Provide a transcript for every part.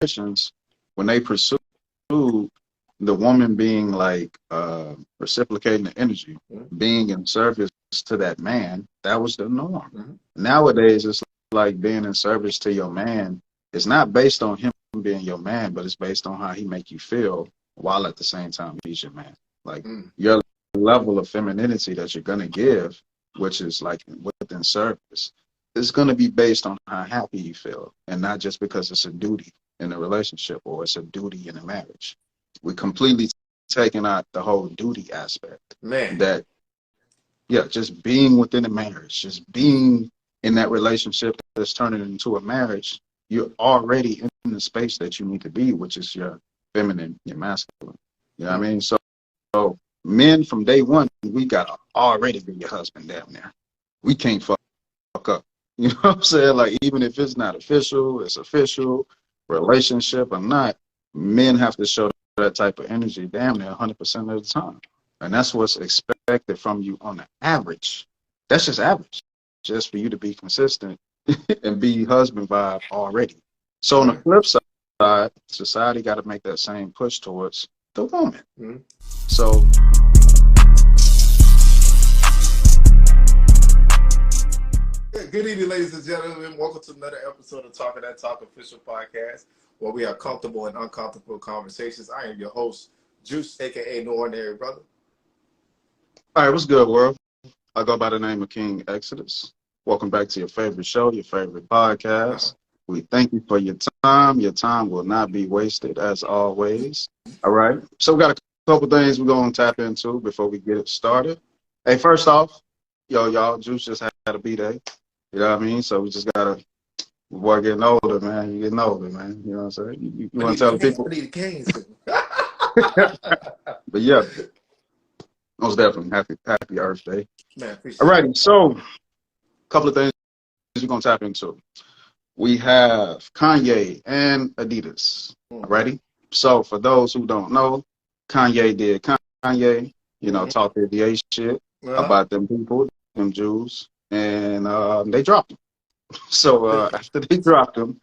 situations, when they pursue the woman being like reciprocating the energy, being in service to that man, that was the norm. Nowadays, it's like being in service to your man is not based on him being your man, but it's based on how he make you feel while at the same time he's your man. Like your level of femininity that you're gonna give, which is like within service, is gonna be based on how happy you feel, and not just because it's a duty in a relationship or it's a duty in a marriage. We completely taking out the whole duty aspect. Man. That, yeah, just being within a marriage, just being in that relationship that's turning into a marriage, you're already in the space that you need to be, which is your feminine, your masculine. You know what I mean? So men from day one, we gotta already be your husband down there. We can't fuck up. You know what I'm saying? Like, even if it's not official, it's official, relationship or not, men have to show that type of energy damn near 100% of the time. And that's what's expected from you on the average. That's just average. Just for you to be consistent and be husband vibe already. So on the flip side, society got to make that same push towards the woman. So good evening, ladies and gentlemen. Welcome to another episode of Talking That Talk official podcast, where we have comfortable and uncomfortable conversations. I am your host, Juice, aka No Ordinary Brother. all right, what's good, world? I go by the name of King Exodus. Welcome back to your favorite show, your favorite podcast. We thank you for your time. Your time will not be wasted, as always. All right. So we got a couple things we're going to tap into before we get it started. Hey, first off, y'all, Juice just had a B-Day. You know what I mean? So we just got to, boy, getting older, man. You're getting older, man. You know what I'm saying? You want to tell the people? But yeah, most definitely. Happy Earth Day. Man, appreciate all righty. So a couple of things we're going to tap into. We have Kanye and Adidas. Ready? So for those who don't know, Kanye did Kanye, you know, talk their DA shit about them people, them Jews, and they dropped him. So after they dropped him,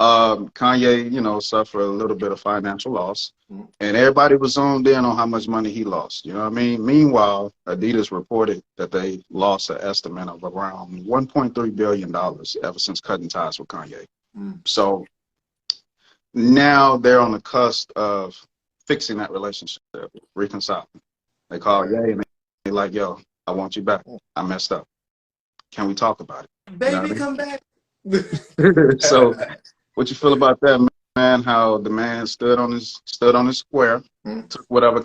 Kanye, you know, suffered a little bit of financial loss, and everybody was zoned in on how much money he lost. You know what I mean? Meanwhile, Adidas reported that they lost an estimate of around $1.3 billion ever since cutting ties with Kanye. So now they're on the cusp of fixing that relationship, reconciling. They call Ye and they're like, yo, I want you back. I messed up. Can we talk about it? Baby, you know come back. So what you feel about that, man? How the man stood on his square, took whatever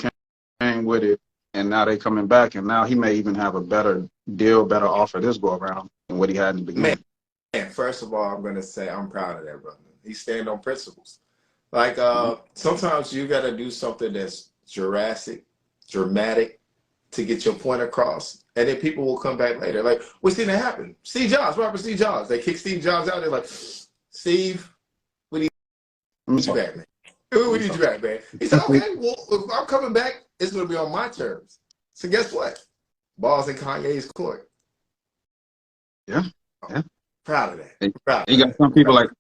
came with it, and now they coming back, and now he may even have a better deal, better offer this go around than what he had in the beginning. Man, first of all, I'm gonna say I'm proud of that brother. He stand on principles. Like sometimes you gotta do something that's dramatic to get your point across, and then people will come back later. Like, what's gonna happen? Steve Jobs, Robert Steve Jobs. They kick Steve Jobs out. They're like, Steve, we need you back, man. We need you back, man. He said, okay, well, if I'm coming back, it's gonna be on my terms. So guess what? Ball's in Kanye's court. Yeah. Proud of that. You got some people like,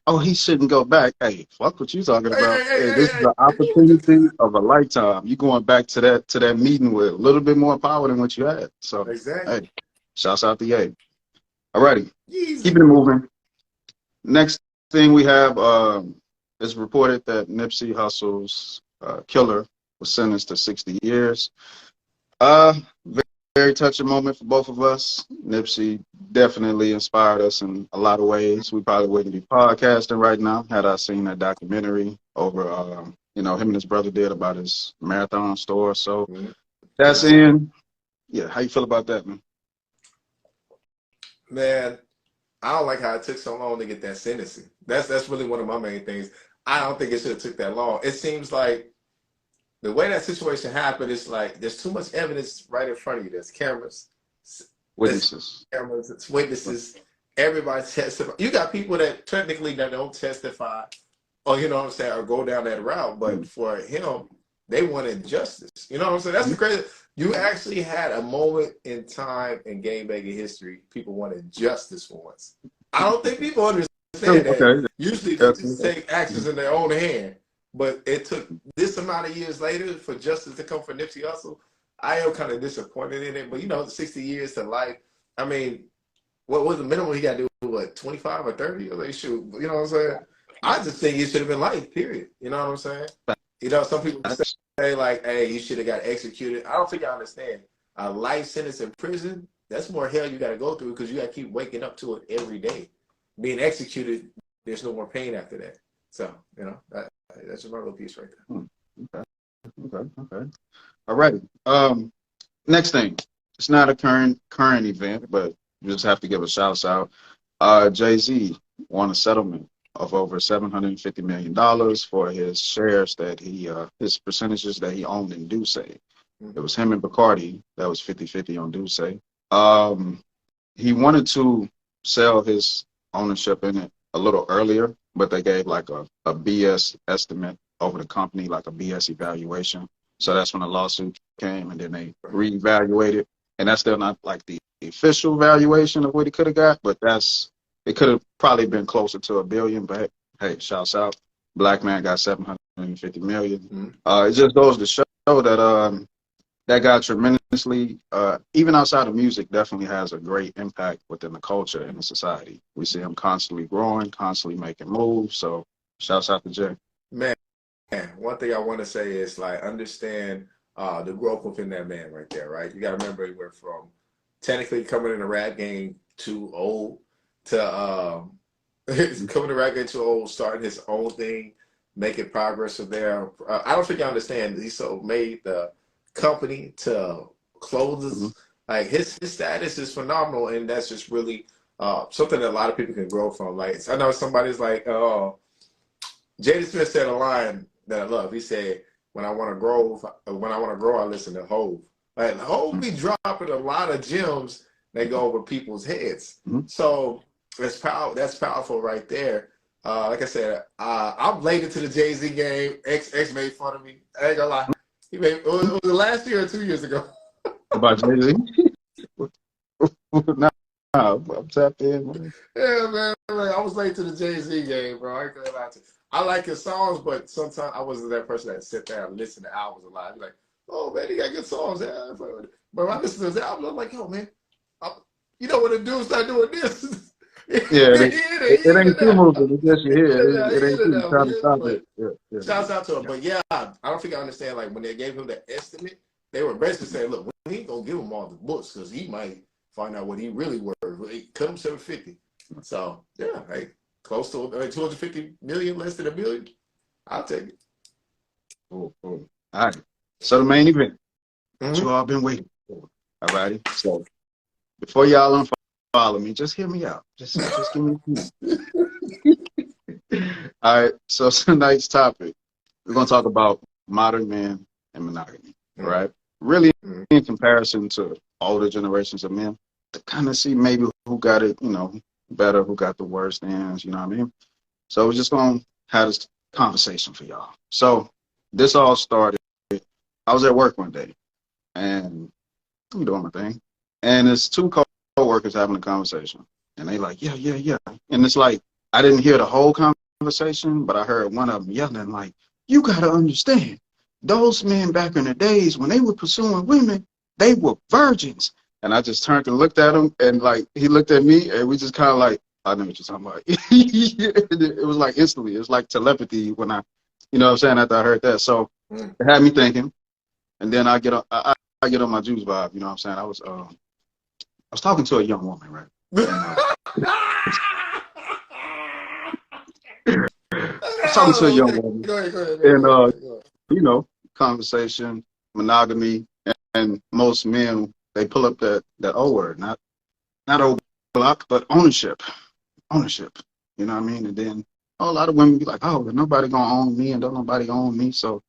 oh, he shouldn't go back. Hey, fuck what you talking about. This is the opportunity of a lifetime. You going back to that meeting with a little bit more power than what you had. So exactly. Hey, shouts out to Ye. Alrighty. Keeping it moving. Next thing we have is reported that Nipsey Hussle's killer was sentenced to 60 years. Very touching moment for both of us. Nipsey definitely inspired us in a lot of ways. We probably wouldn't be podcasting right now had I seen that documentary over, you know, him and his brother did about his marathon store. So that's in. Yeah, how you feel about that, man? Man, I don't like how it took so long to get that sentencing. That's really one of my main things. I don't think it should have took that long. It seems like the way that situation happened is like there's too much evidence right in front of you. There's cameras, witnesses, it's witnesses. Everybody testify. You got people that technically that don't testify, or you know what I'm saying, or go down that route. But for him, they wanted justice. You know what I'm saying? That's the crazy. You actually had a moment in time in game banging history. People wanted justice for once. I don't think people understand understand that Okay. usually they just take actions in their own hand. But it took this amount of years later for justice to come for Nipsey Hussle. I am kind of disappointed in it. But, you know, 60 years to life. I mean, what was the minimum he got to do? What, 25 or 30? Like, shoot, you know what I'm saying? I just think he should have been life, period. You know what I'm saying? You know, some people say, like, hey, he should have got executed. I don't think I understand. A life sentence in prison, that's more hell you got to go through because you got to keep waking up to it every day. Being executed, there's no more pain after that. So, you know, that's just my little piece right there. Okay. All righty. Next thing. It's not a current event, but you just have to give a shout out. Jay-Z won a settlement of over $750 million for his shares that his percentages that he owned in Duce. It was him and Bacardi that was 50-50 on Duce. He wanted to sell his ownership in it a little earlier, but they gave like a BS estimate over the company, like a BS evaluation. So that's when the lawsuit came, and then they reevaluated. And that's still not like the official valuation of what he could have got, but it could have probably been closer to $1 billion. But hey, shouts out, Black man got $750 million. It just goes to show that that guy tremendously, even outside of music, definitely has a great impact within the culture and the society. We see him constantly growing, constantly making moves. So shouts out to Jay. Man, one thing I want to say is, like, understand the growth within that man right there, right? You got to remember he went from technically coming in a rap game to old to coming to rap game to old, starting his own thing, making progress from there. I don't think I understand. He so made the company to clothes. Like his status is phenomenal, and that's just really something that a lot of people can grow from. Like, I know somebody's like, Jada Smith said a line that I love. He said, when I want to grow, I listen to Hove. Like, Hove be dropping a lot of gems that go over people's heads. So that's powerful right there. Like I said, I'm late into the Jay-Z game. X made fun of me. I ain't gonna lie. It was last year or 2 years ago. About Jay-Z? Nah, I'm tapped in, man. Yeah, man. Like, I was late to the Jay-Z game, bro. I ain't gonna lie to you. I like his songs, but sometimes I wasn't that person that sit there and listen to albums a lot. I'd be like, oh, man, he got good songs. Yeah. But when I listen to his album, I'm like, yo, man, you know what the dude start doing this? Yeah, it ain't too moving. It's just your head. It ain't too trying to stop it. Yeah. Shouts out to him. But yeah, I don't think I understand. Like, when they gave him the estimate, they were basically saying, look, we ain't gonna give him all the books because he might find out what he really worth. Cut him 750. So yeah, hey, close to 250 million, less than $1 billion. I'll take it. Cool. All right. So the main event that you all been waiting for. All righty. So before y'all unfollow me, just hear me out. Just give me a few. All right. So tonight's topic, we're gonna talk about modern men and monogamy. Right? Really, in comparison to older generations of men, to kind of see maybe who got it, better, who got the worst ends. You know what I mean? So we're just gonna have this conversation for y'all. So this all started. I was at work one day, and I'm doing my thing, and it's two co-workers having a conversation, and they like, yeah, and it's like I didn't hear the whole conversation, but I heard one of them yelling like, "You gotta understand, those men back in the days when they were pursuing women, they were virgins." And I just turned and looked at him, and like he looked at me, and we just kind of like, I know what you're talking about. It was like instantly, it was like telepathy when I, you know what I'm saying, after I heard that. So it had me thinking, and then I get on my Jews vibe. You know what I'm saying? I was talking to a young woman, right? And, I was talking to a young woman, Go ahead. and conversation, monogamy, and most men, they pull up that O word, not old block, but ownership. You know what I mean? And then a lot of women be like, oh, but nobody gonna own me, and don't nobody own me. So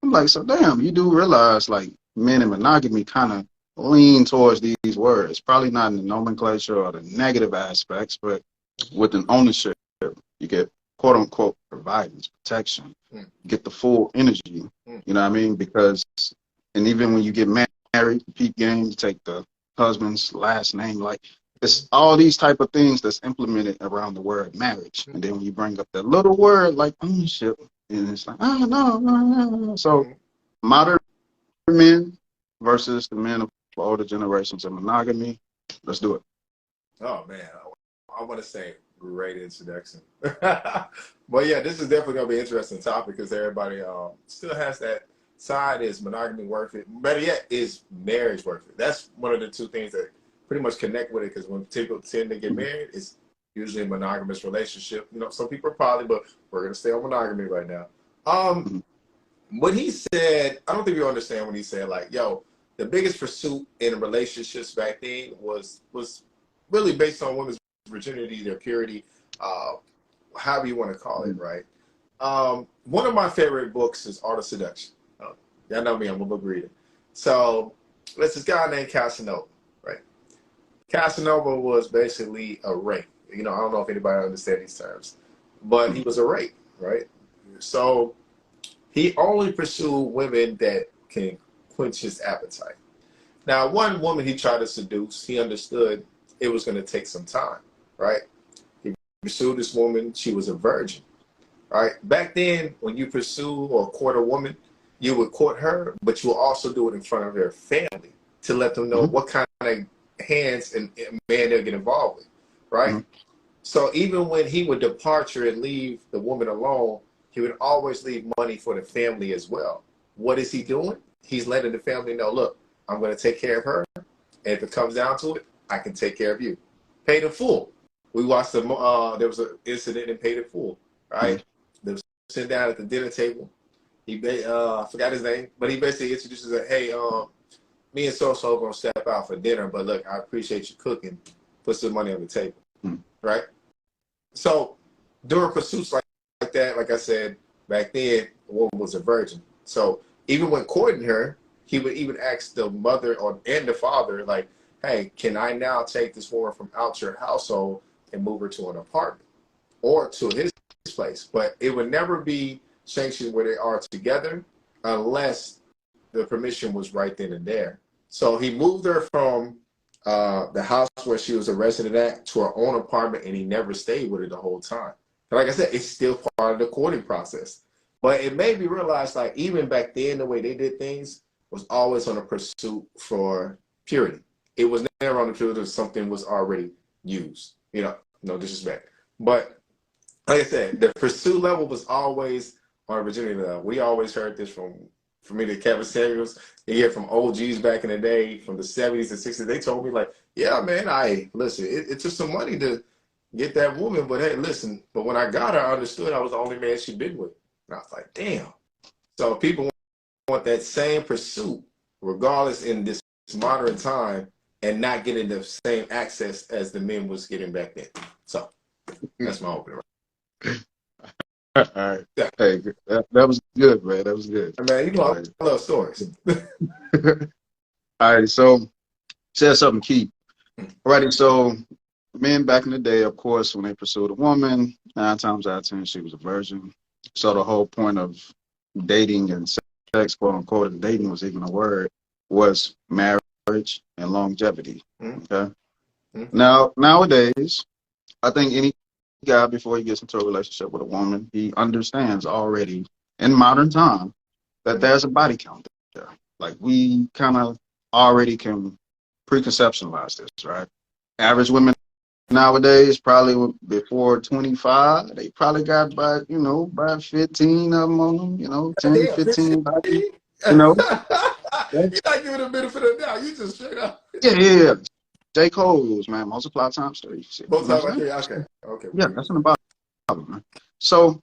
I'm like, so damn, you do realize like men in monogamy kind of lean towards these words, probably not in the nomenclature or the negative aspects, but with an ownership, you get quote unquote providence, protection, get the full energy. You know what I mean? Because, and even when you get married, peep game, you take the husband's last name, like it's all these type of things that's implemented around the word marriage. And then when you bring up that little word like ownership, and it's like, oh, no, no, no, no. So modern men versus the men of older generations of monogamy. Let's do it. Oh, man. I want to say great introduction. But yeah, this is definitely going to be an interesting topic because everybody still has that side. Is monogamy worth it? Better yet, is marriage worth it? That's one of the two things that pretty much connect with it, because when people tend to get married, it's usually a monogamous relationship. You know, some people are poly, but we're going to stay on monogamy right now. What he said, I don't think you understand when he said, like, yo, the biggest pursuit in relationships back then was really based on women's virginity, their purity, however you want to call it, right? One of my favorite books is Art of Seduction. Y'all know me, I'm a book reader. So there's this guy named Casanova, right? Casanova was basically a rake. You know, I don't know if anybody understands these terms, but he was a rake, right? So he only pursued women that can quench his appetite. Now, one woman he tried to seduce, he understood it was going to take some time, right? He pursued this woman. She was a virgin, right? Back then, when you pursue or court a woman, you would court her, but you would also do it in front of their family to let them know what kind of hands and man they'll get involved with, right? So even when he would depart and leave the woman alone, he would always leave money for the family as well. What is he doing? He's letting the family know, look, I'm going to take care of her, and if it comes down to it, I can take care of you. Paid in full. We watched there was an incident in Paid in Full, right? They were sitting down at the dinner table. He I forgot his name, but he basically introduces her, hey, me and so-so are going to step out for dinner, but look, I appreciate you cooking. Put some money on the table, right? So during pursuits like that, like I said, back then, the woman was a virgin. So even when courting her, he would even ask the mother and the father, like, hey, can I now take this woman from out your household and move her to an apartment or to his place? But it would never be sanctioned where they are together unless the permission was right then and there. So he moved her from the house where she was a resident at to her own apartment, and he never stayed with her the whole time. But like I said, it's still part of the courting process. But it made me realize, like, even back then, the way they did things was always on a pursuit for purity. It was never on the pursuit that something was already used. You know, no disrespect. But like I said, the pursuit level was always on a virginity level. We always heard this from me to Kevin Samuels. You hear from OGs back in the day, from the 70s and 60s. They told me, like, yeah, man, listen, it took some money to get that woman, but hey, listen, but when I got her, I understood I was the only man she'd been with. And I was like, damn. So people want that same pursuit, regardless in this modern time, and not getting the same access as the men was getting back then. So that's my opening. All right. Yeah. Hey, that was good, man. That was good. Man, you know, I love stories. All right, so said something key. Alrighty, so men back in the day, of course, when they pursued a woman, 9 times out of 10, she was a virgin. So the whole point of dating and sex, quote unquote, and dating was even a word, was marriage and longevity. Okay. Now, nowadays, I think any guy, before he gets into a relationship with a woman, he understands already in modern time that there's a body count there. Like, we kind of already can preconceptualize this, right? Average women nowadays, probably before 25, they probably got about 15 of them on them, 10, Damn, 15 bodies, You're not giving a benefit of the doubt. You just straight up. Yeah. J. Cole rules, man. Multiply times 3. Both times by 3. Okay. Yeah, that's an about, man. So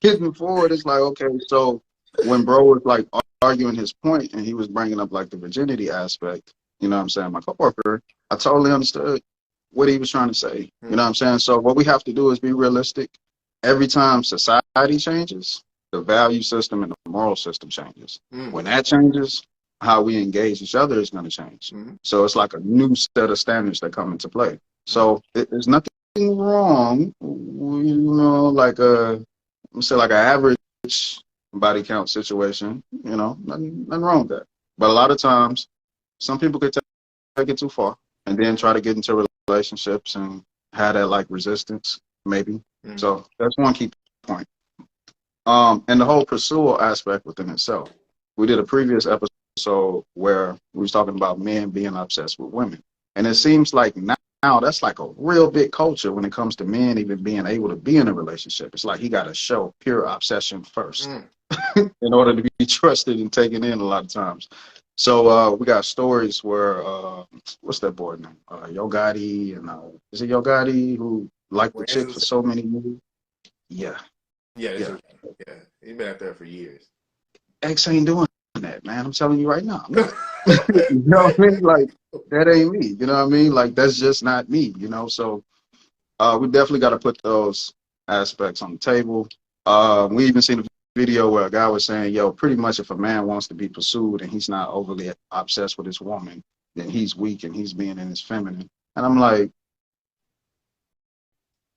getting forward, it's like, okay, so when bro was like arguing his point and he was bringing up like the virginity aspect, you know what I'm saying? My coworker, I totally understood what he was trying to say. You know what I'm saying? So what we have to do is be realistic. Every time society changes, the value system and the moral system changes. When that changes, how we engage each other is going to change. So it's like a new set of standards that come into play. So there's nothing wrong, like an average body count situation, nothing wrong with that. But a lot of times, some people could take it too far. and then try to get into relationships and have that like resistance, maybe. So that's one key point. And the whole pursual aspect within itself. We did a previous episode where we was talking about men being obsessed with women. And it seems like now that's like a real big culture when it comes to men even being able to be in a relationship. It's like he got to show pure obsession first in order to be trusted and taken in a lot of times. So we got stories where, what's that boy name? Yo Gotti, and is it Yo Gotti who liked the chick for so many years? Yeah. Yeah. He's been out there for years. X ain't doing that, man. I'm telling you right now. You know what I mean? Like, that ain't me. You know what I mean? Like, that's just not me, you know? So we definitely got to put those aspects on the table. We even seen a video where a guy was saying, yo, pretty much if a man wants to be pursued and he's not overly obsessed with his woman, then he's weak and he's being in his feminine. And I'm like,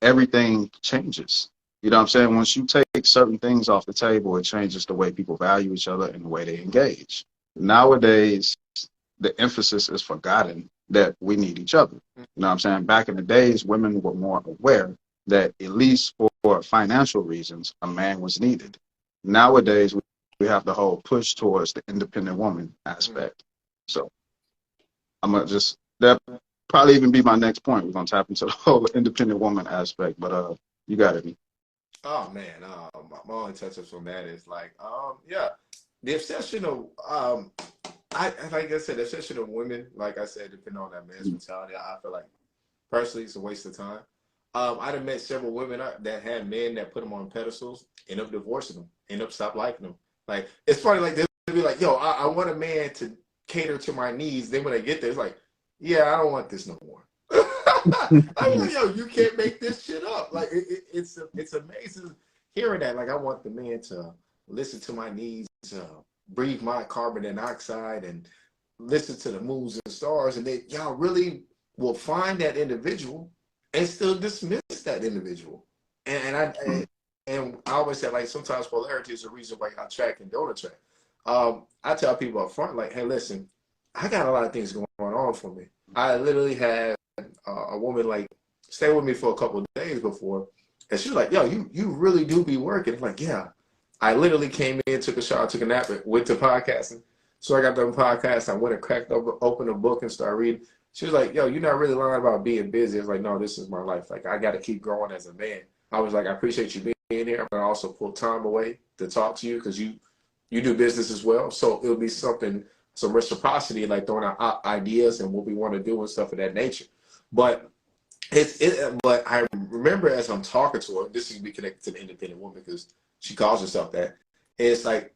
everything changes. You know what I'm saying? Once you take certain things off the table, it changes the way people value each other and the way they engage. Nowadays, the emphasis is forgotten that we need each other. You know what I'm saying? Back in the days, women were more aware that at least for financial reasons, a man was needed. Nowadays, we have the whole push towards the independent woman aspect. So I'm going to just, that probably even be my next point. We're going to tap into the whole independent woman aspect, but you got it. Oh man, my only touch-ups on that is like, the obsession of, like I said, the obsession of women, like I said, depending on that man's mentality, I feel like personally it's a waste of time. I'd have met several women that had men that put them on pedestals, end up divorcing them, end up stop liking them. Like, it's funny, like they'll be like, yo, I want a man to cater to my needs. Then when they get there, it's like, yeah, I don't want this no more. I'm like, yo, you can't make this shit up. Like, it's amazing hearing that. Like, I want the man to listen to my needs, breathe my carbon dioxide, and listen to the moons and stars, and then y'all really will find that individual and still dismiss that individual. And I always say, like, sometimes polarity is the reason why I attract and don't attract. I tell people up front, like, hey, listen, I got a lot of things going on for me. I literally had a woman like stay with me for a couple of days before, and she was like, yo, you really do be working. I'm like, yeah. I literally came in, took a shower, took a nap, went to podcasting. So I got done podcast. I went and cracked open a book and started reading. She was like, yo, you're not really lying about being busy. I was like, no, this is my life. Like, I got to keep growing as a man. I was like, I appreciate you being here. I'm going to also pull time away to talk to you because you do business as well. So it'll be some reciprocity, like throwing out ideas and what we want to do and stuff of that nature. But but I remember as I'm talking to her, this is be connected to the independent woman because she calls herself that. And it's like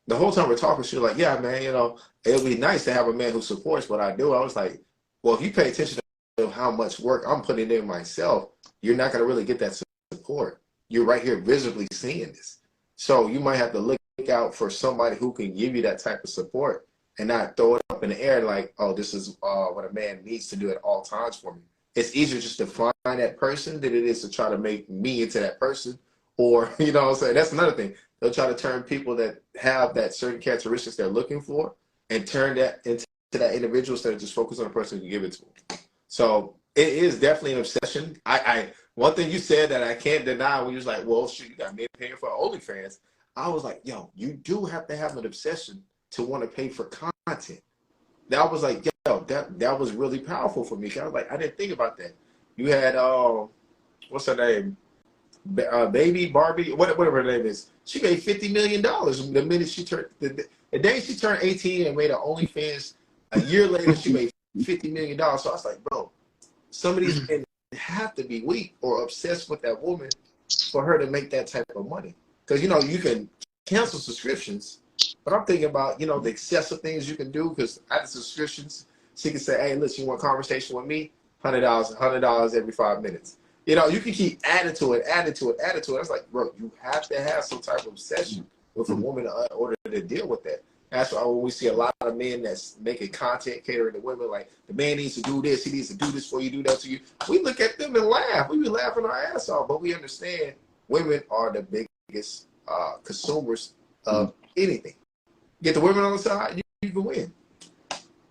the whole time we're talking, she was like, yeah, man, you know, it'll be nice to have a man who supports what I do. I was like, well, if you pay attention to how much work I'm putting in myself, you're not going to really get that support. You're right here visibly seeing this. So you might have to look out for somebody who can give you that type of support and not throw it up in the air like, oh, this is what a man needs to do at all times for me. It's easier just to find that person than it is to try to make me into that person. Or, you know what I'm saying? That's another thing. They'll try to turn people that have that certain characteristics they're looking for and turn that into that individual instead of just focus on the person who can give it to them. So it is definitely an obsession. One thing you said that I can't deny when you was like, well, shoot, you got men paying for OnlyFans. I was like, yo, you do have to have an obsession to want to pay for content. That was like, yo, that was really powerful for me. I was like, I didn't think about that. You had, what's her name? Baby Barbie, whatever her name is. She made $50 million the minute she turned, the day she turned 18 and made an OnlyFans. A year later, she made $50 million. So I was like, bro, some of these men have to be weak or obsessed with that woman for her to make that type of money. Because, you know, you can cancel subscriptions, but I'm thinking about, you know, the excessive things you can do because I have subscriptions. She can say, hey, listen, you want a conversation with me? $100 every 5 minutes. You know, you can keep adding to it. It's like, bro, you have to have some type of obsession with a woman in order to deal with that. That's why when we see a lot of men that's making content catering to women, like the man needs to do this, he needs to do this for you, do that to you. We look at them and laugh. We be laughing our ass off, but we understand women are the biggest consumers of anything. Get the women on the side, you can win.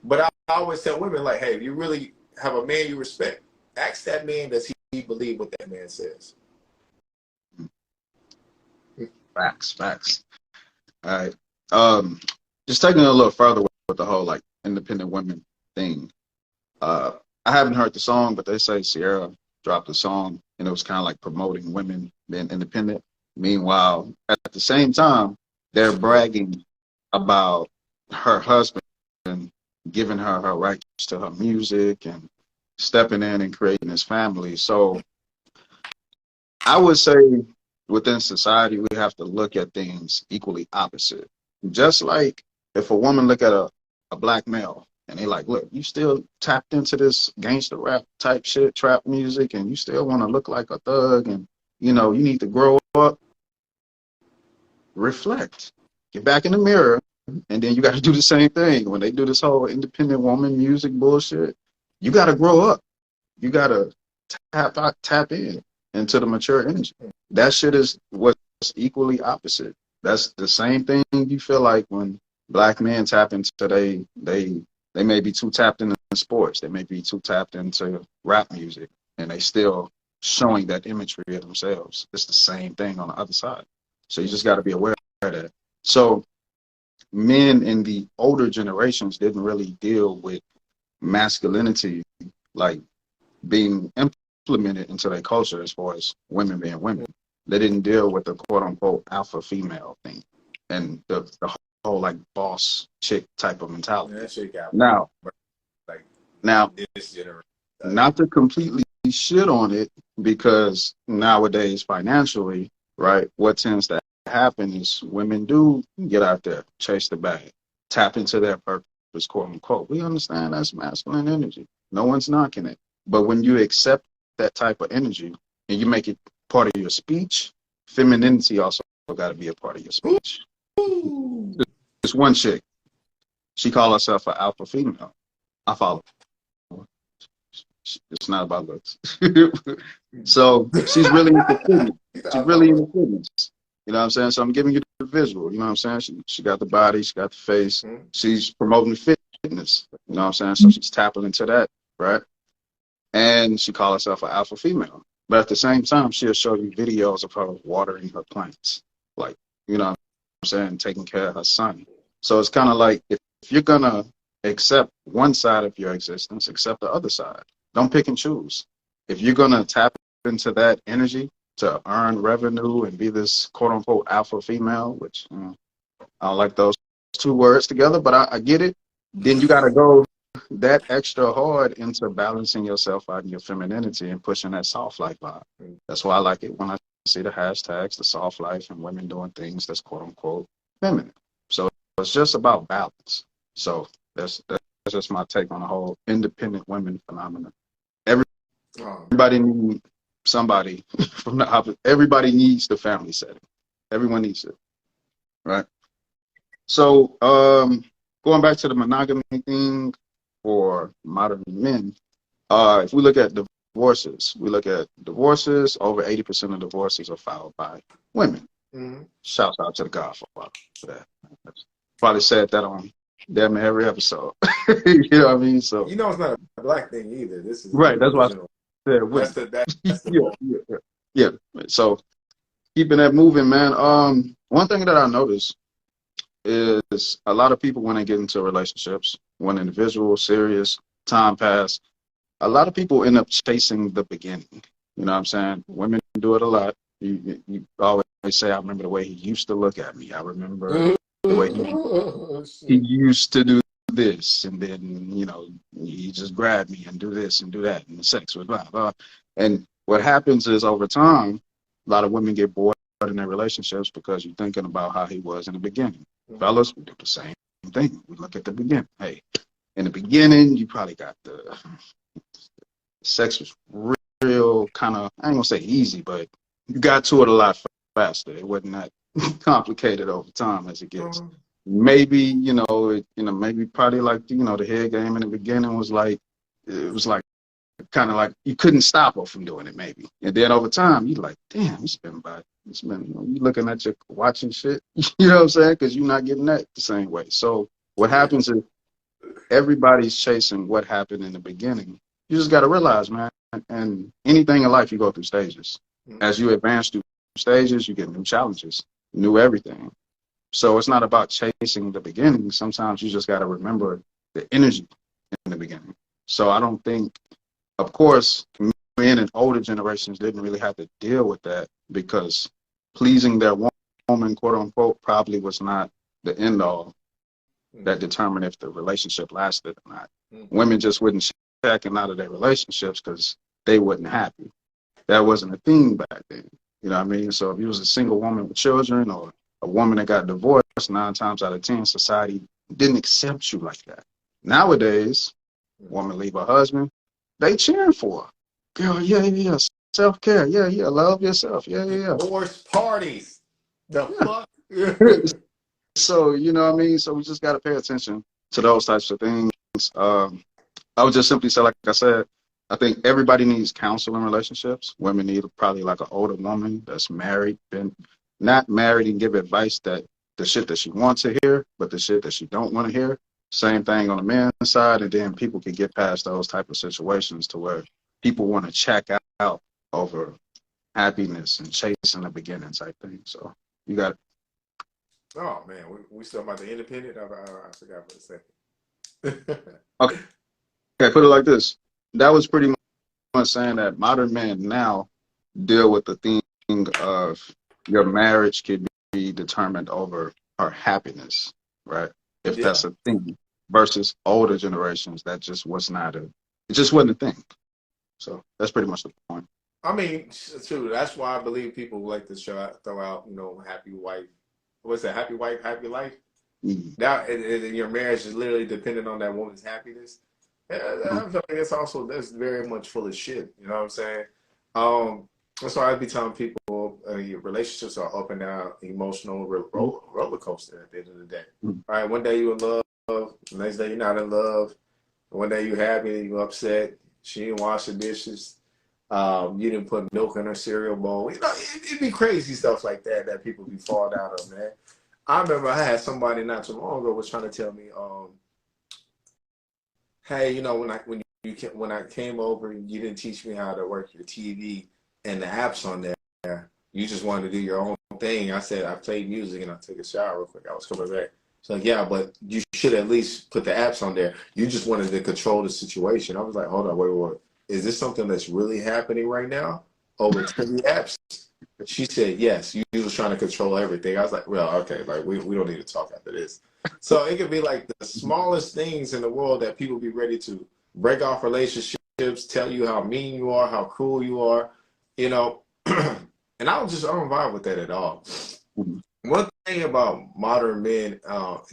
But I always tell women, like, hey, if you really have a man you respect, ask that man, does he believe what that man says? Facts. All right. Just taking it a little further with the whole like independent women thing. I haven't heard the song, but they say Sierra dropped a song and it was kind of like promoting women being independent. Meanwhile, at the same time, they're bragging about her husband giving her her rights to her music and stepping in and creating his family. So I would say within society, we have to look at things equally opposite. Just like if a woman look at a black male and they like, look, you still tapped into this gangster rap type shit, trap music, and you still want to look like a thug and, you know, you need to grow up, reflect, get back in the mirror, and then you got to do the same thing. When they do this whole independent woman music bullshit, you got to grow up. You got to tap in into the mature energy. That shit is what's equally opposite. That's the same thing you feel like when black men tap into they may be too tapped into sports. They may be too tapped into rap music, and they still showing that imagery of themselves. It's the same thing on the other side. So you just got to be aware of that. So men in the older generations didn't really deal with masculinity like being implemented into their culture as far as women being women. They didn't deal with the quote unquote alpha female thing and the whole like boss chick type of mentality. That shit got Now, like now, this generation. not to completely shit on it, because nowadays financially, right, what tends to happen is women do get out there, chase the bag, tap into their purpose, quote unquote. We understand that's masculine energy. No one's knocking it. But when you accept that type of energy and you make it part of your speech, femininity also got to be a part of your speech. This one chick, she called herself an alpha female. I follow. It's not about looks. So she's really into fitness. She's really into fitness. You know what I'm saying? So I'm giving you the visual. You know what I'm saying? She got the body, she got the face. She's promoting fitness. You know what I'm saying? So she's tapping into that, right? And she calls herself an alpha female. But at the same time, she'll show you videos of her watering her plants. Like, you know what I'm saying? Taking care of her son. So it's kind of like if you're going to accept one side of your existence, accept the other side. Don't pick and choose. If you're going to tap into that energy to earn revenue and be this quote unquote alpha female, which I don't like those two words together, but I get it. Then you got to go that extra hard into balancing yourself out in your femininity and pushing that soft life vibe. That's why I like it when I see the hashtags, the soft life, and women doing things that's quote unquote feminine. So it's just about balance. So that's just my take on the whole independent women phenomenon. Everybody needs somebody from the opposite. Everybody needs the family setting. Everyone needs it, right? So going back to the monogamy thing for modern men, if we look at divorces, over 80% of divorces are filed by women. Shouts out to the Godfather for that. Probably said that on damn near every episode. You know what I mean? So you know it's not a black thing either. This is right. That's why I said that's the yeah. So keeping that moving, man. One thing that I noticed is a lot of people when they get into relationships, when individual, serious, time pass, a lot of people end up chasing the beginning. You know what I'm saying? Women do it a lot. You always say, I remember the way he used to look at me. I remember the way he used to do this. And then, you know, he just grabbed me and do this and do that. And the sex was blah, blah. And what happens is over time, a lot of women get bored in their relationships because you're thinking about how he was in the beginning. Fellas, we do the same thing. We look at the beginning. Hey, in the beginning, you probably got the sex was real kind of, I ain't gonna say easy, but you got to it a lot faster. It wasn't that complicated over time as it gets. Maybe, maybe probably like, the head game in the beginning was like, it was like, kind of like you couldn't stop her from doing it maybe. And then over time, you're like, damn, you looking at your watching shit, you know what I'm saying? Because you're not getting that the same way. So what happens is everybody's chasing what happened in the beginning. you just got to realize, man, and anything in life, you go through stages. As you advance through stages, you get new challenges, new everything. So it's not about chasing the beginning. Sometimes you just got to remember the energy in the beginning. So I don't think, of course, men in older generations didn't really have to deal with that because pleasing their woman, quote unquote, probably was not the end all that determined if the relationship lasted or not. Women just wouldn't checking out of their relationships because they wasn't happy. That wasn't a thing back then. You know what I mean? So if you was a single woman with children or a woman that got divorced, 9 times out of 10, society didn't accept you like that. Nowadays, woman leave her husband, they cheering for her. Girl, yeah. Self-care, yeah. Love yourself, yeah. Divorce parties. The fuck? So, you know what I mean? So we just got to pay attention to those types of things. I would just simply say, like I said, I think everybody needs counsel in relationships. Women need probably like an older woman that's married, been not married, and give advice that the shit that she wants to hear, but the shit that she don't want to hear. Same thing on the man's side, and then people can get past those type of situations to where people want to check out over happiness and chasing the beginning type thing. So you got. Oh man, we still about the independent. I forgot for a second. Okay, put it like this. That was pretty much saying that modern men now deal with the thing of your marriage could be determined over her happiness, right? If that's a thing, versus older generations that just was not it just wasn't a thing. So that's pretty much the point. I mean, too. That's why I believe people like to throw out, happy wife. What's that? Happy wife, happy life. Now, and your marriage is literally dependent on that woman's happiness. I feel like that's very much full of shit. You know what I'm saying? That's why I'd be telling people your relationships are up and down, emotional roller coaster at the end of the day. All right, one day you're in love, the next day you're not in love. One day you're happy, you're upset. She didn't wash the dishes. You didn't put milk in her cereal bowl. It'd be crazy stuff like that people be falling out of, man. I remember I had somebody not too long ago was trying to tell me, hey, when I came over, you didn't teach me how to work your TV and the apps on there. You just wanted to do your own thing. I said I played music and I took a shower real quick. I was coming back. She's like, yeah, but you should at least put the apps on there. You just wanted to control the situation. I was like, hold on, wait. Is this something that's really happening right now over TV apps? She said, yes, you was trying to control everything. I was like, well, okay, like we don't need to talk after this. So it could be like the smallest things in the world that people be ready to break off relationships, tell you how mean you are, how cruel you are, and I don't vibe with that at all. One thing about modern men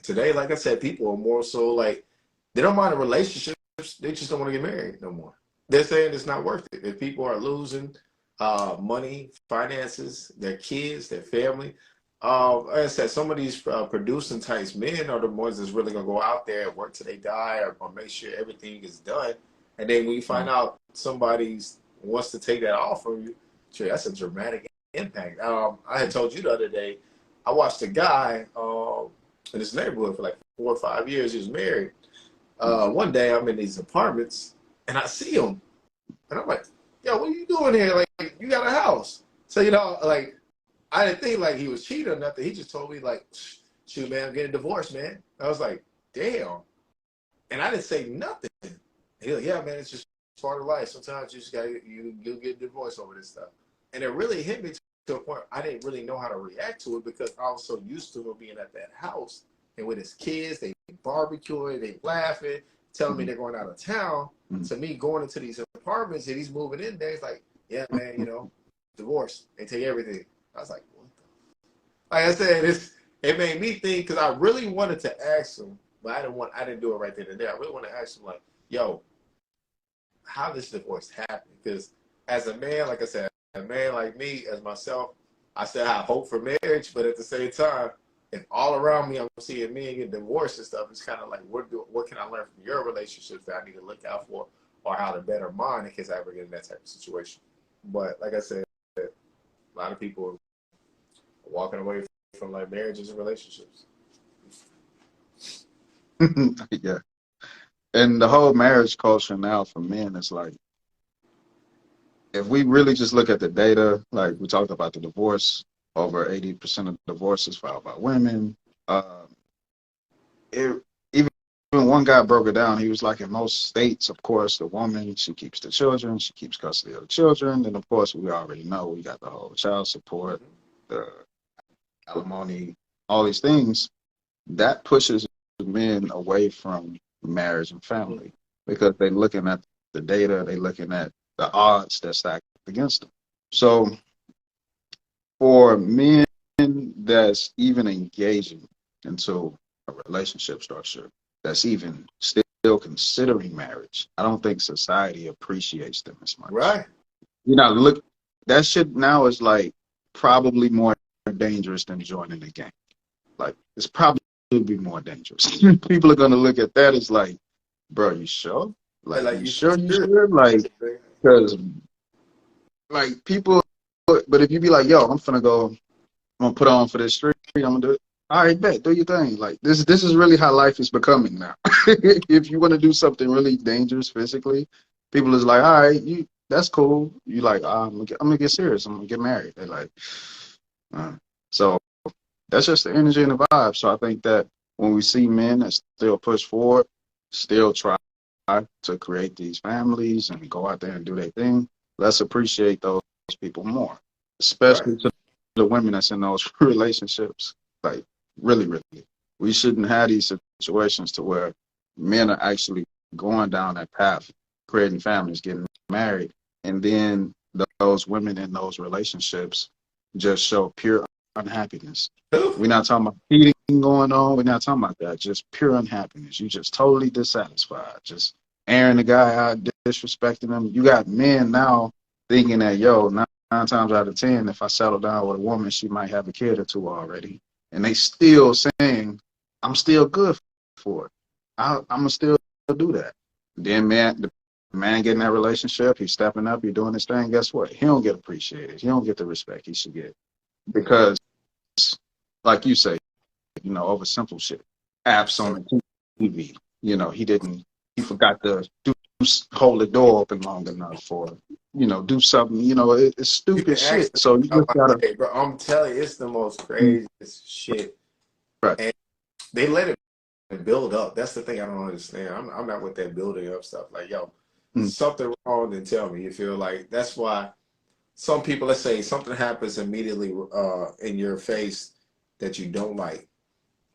today, like I said, people are more so like, they don't mind the relationships, they just don't want to get married no more. They're saying it's not worth it. If people are losing money, finances, their kids, their family. Like I said, some of these producing types men are the ones that's really gonna go out there and work till they die, or make sure everything is done. And then when you find out somebody wants to take that off from you, sure, that's a dramatic impact. I had told you the other day, I watched a guy in this neighborhood for like 4 or 5 years. He was married. One day I'm in these apartments and I see him, and I'm like, yo, what are you doing here? Like, you got a house. So, like, I didn't think like he was cheating or nothing. He just told me like, shoot, man, I'm getting divorced, man. I was like, damn. And I didn't say nothing. He's like, yeah, man, it's just part of life. Sometimes you just you'll get divorced over this stuff. And it really hit me to a point I didn't really know how to react to it, because I was so used to him being at that house and with his kids, they barbecuing, they laughing, telling me they're going out of town. To me, going into these apartments and he's moving in there, he's like, yeah, man, divorce. They take everything. I was like, what the? Like I said, it made me think, because I really wanted to ask him, but I didn't do it right then and there. I really want to ask him, like, yo, how does divorce happen? Because as a man, like I said, a man like me, as myself, I still have hope for marriage, but at the same time, if all around me I'm seeing men get divorced and stuff, it's kind of like, what can I learn from your relationships that I need to look out for, or how to better mine in case I ever get in that type of situation. But like I said, a lot of people are walking away from like marriages and relationships. Yeah. And the whole marriage culture now for men is like, if we really just look at the data, like we talked about the divorce, over 80% of divorces filed by women. Uh, it, even one guy broke it down. He was like, in most states, of course, the woman, she keeps the children, she keeps custody of the children. And of course, we already know we got the whole child support, the alimony, all these things. That pushes men away from marriage and family because they're looking at the data, they're looking at the odds that's stacked against them. So for men that's even engaging into a relationship structure, that's even still considering marriage, I don't think society appreciates them as much. Right. You know, look, that shit now is like probably more dangerous than joining the gang. Like, it's probably be more dangerous. People are gonna look at that as like, bro, you sure? Like, you sure? You sure? Like, because like people, but if you be like, yo, I'm gonna put on for this street, I'm gonna do it. All right, bet, do your thing. Like this is really how life is becoming now. If you want to do something really dangerous physically, people is like, all right, that's cool. You like, I'm gonna get serious. I'm gonna get married. They're like, so that's just the energy and the vibe. So I think that when we see men that still push forward, still try to create these families and go out there and do their thing, let's appreciate those people more, especially to the women that's in those relationships. Like, really, really. We shouldn't have these situations to where men are actually going down that path, creating families, getting married, and then those women in those relationships just show pure unhappiness. We're not talking about cheating going on. We're not talking about that. Just pure unhappiness. You just totally dissatisfied. Just airing the guy out, disrespecting him. You got men now thinking that, yo, nine times out of 10, if I settle down with a woman, she might have a kid or two already. And they still saying, I'm still good for it. I'm going to still do that. Then the man getting that relationship, he's stepping up, he's doing his thing. Guess what? He don't get appreciated. He don't get the respect he should get. Because, like you say, over simple shit. Apps on the TV. He forgot to hold the door open long enough or, do something, it's stupid shit. So you just gotta. Hey, bro, I'm telling you, it's the most craziest shit. Right. And they let it build up. That's the thing I don't understand. I'm not with that building up stuff. Like, yo, something wrong, then tell me. You feel like that's why some people, let's say something happens immediately in your face that you don't like.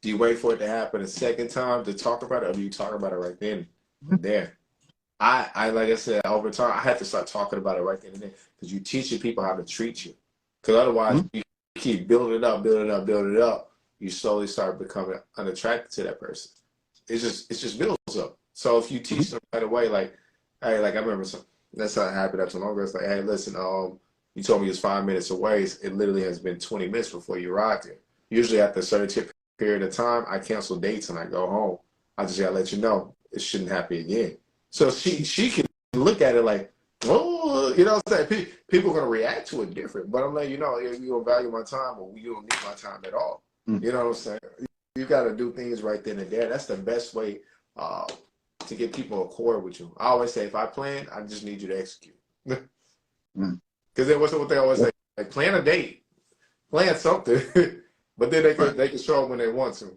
Do you wait for it to happen a second time to talk about it, or do you talk about it right then and there? I like I said, over time, I had to start talking about it right then and there because you teaching people how to treat you. Because otherwise, you keep building it up, you slowly start becoming unattracted to that person. It just builds up. So if you teach them right away, like, hey, like I remember that's not happened that too long ago. It's like, hey, listen, you told me it's 5 minutes away. It literally has been 20 minutes before you arrived here. Usually after a certain period of time, I cancel dates and I go home. I just gotta let you know it shouldn't happen again. So she can look at it like, oh, you know what I'm saying? People are gonna react to it different. But I'm letting you know, you don't value my time or you don't need my time at all. You know what I'm saying? You gotta do things right then and there. That's the best way to get people accord with you. I always say, if I plan, I just need you to execute. Because then what's what they always say? Like, plan a date, plan something, but then they can show up when they want to.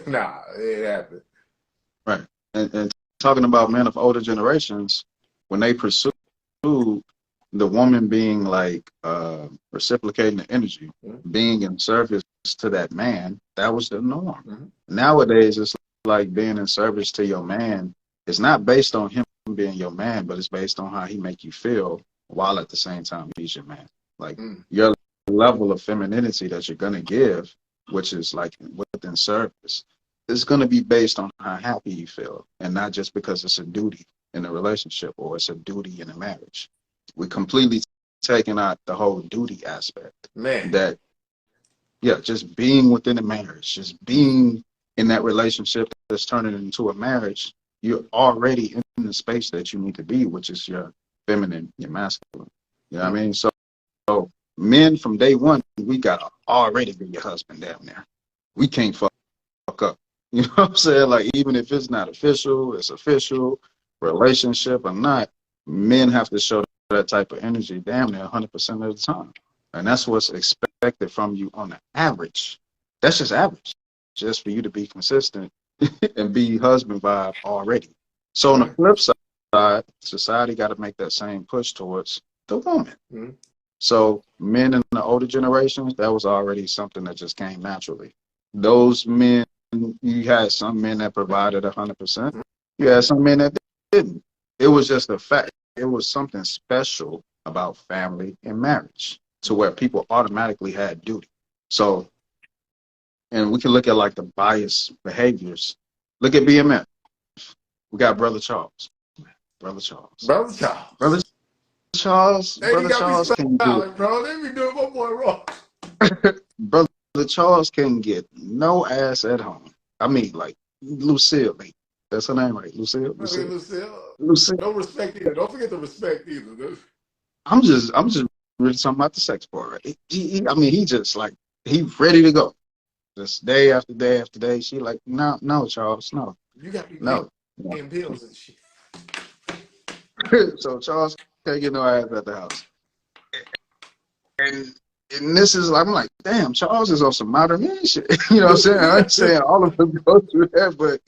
Nah, it ain't happening. Right. And talking about men of older generations, when they pursue the woman being like reciprocating the energy, being in service to that man, that was the norm. Nowadays, it's like being in service to your man. It's not based on him being your man, but it's based on how he make you feel while at the same time he's your man. Like your level of femininity that you're gonna give, which is like within service, is gonna be based on how happy you feel, and not just because it's a duty in a relationship or it's a duty in a marriage. We completely taking out the whole duty aspect. Man. That, yeah, just being within a marriage, just being in that relationship that's turning into a marriage, you're already in the space that you need to be, which is your feminine, your masculine. You know what I mean? So men from day one, we got to already be your husband down there. We can't fuck up. You know what I'm saying? Like, even if it's not official, it's official, relationship or not, men have to show that type of energy damn near 100% of the time. And that's what's expected from you on the average. That's just average, just for you to be consistent and be husband vibe already. So on the flip side, society got to make that same push towards the woman. Mm-hmm. So men in the older generations, that was already something that just came naturally. Those men, you had some men that provided 100%. You had some men that didn't. It was just a fact. It was something special about family and marriage to where people automatically had duty. So, and we can look at like the biased behaviors. Look at BMF. We got Brother Charles. Brother Charles. Brother Charles. Brother Charles. Hey, Brother you got Charles me can smiling, bro. Let me do my boy wrong. Brother Charles can get no ass at home. I mean, like Lucille. That's her name, right? Lucille. Lucille. No respect either. Don't forget the respect either. I'm just really talking about the sex part, right? I mean, he just like he ready to go. Just day after day after day. She like, no, Charles, no. You got me No. paying bills and shit. So Charles can't get no ass at the house. And this is, I'm like, damn, Charles is on some modern man shit. You know what I'm saying? I ain't saying all of them go through that, but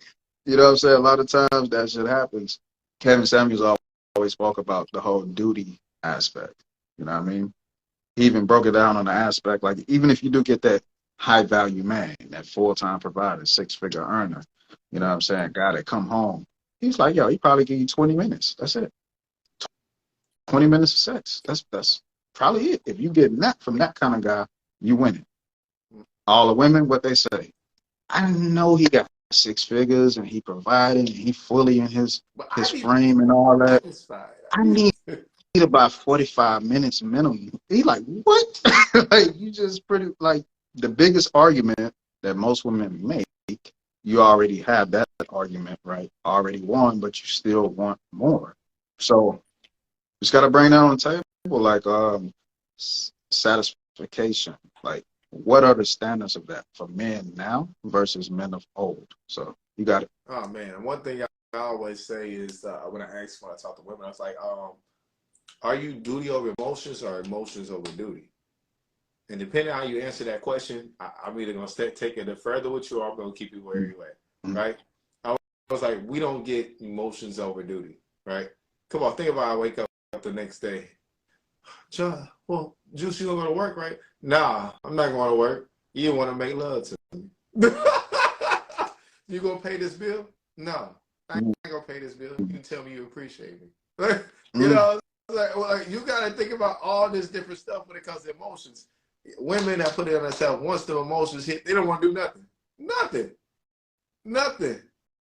you know what I'm saying? A lot of times that shit happens. Kevin Samuels always spoke about the whole duty aspect. You know what I mean? He even broke it down on the aspect, like, even if you do get that high value man, that full-time provider, 6-figure earner, you know what I'm saying, guy that come home, he's like, yo, he probably give you 20 minutes. That's it. 20 minutes of sex. That's probably it. If you get that from that kind of guy, you win it. All the women, what they say, I know he got 6 figures and he provided and he fully in his frame and all that. I need about 45 minutes minimum. He like, what? Like, you just pretty, like, the biggest argument that most women make, you already have that argument, right? Already won, but you still want more. So just got to bring that on the table, like satisfaction. Like, what are the standards of that for men now versus men of old? So you got it. Oh man, one thing I always say is when I talk to women, I was like, are you duty over emotions or emotions over duty? And depending on how you answer that question, I'm either gonna take it further with you or I'm gonna keep you where you at, right? I was like, we don't get emotions over duty, right? Come on, think about I wake up the next day. John, well, Juice, you gonna go to work, right? Nah, I'm not going to work. You want to make love to me. You gonna pay this bill? No, I ain't gonna pay this bill. You can tell me you appreciate me. You know, like you gotta think about all this different stuff when it comes to emotions. Women that put it on themselves, once the emotions hit, they don't want to do nothing.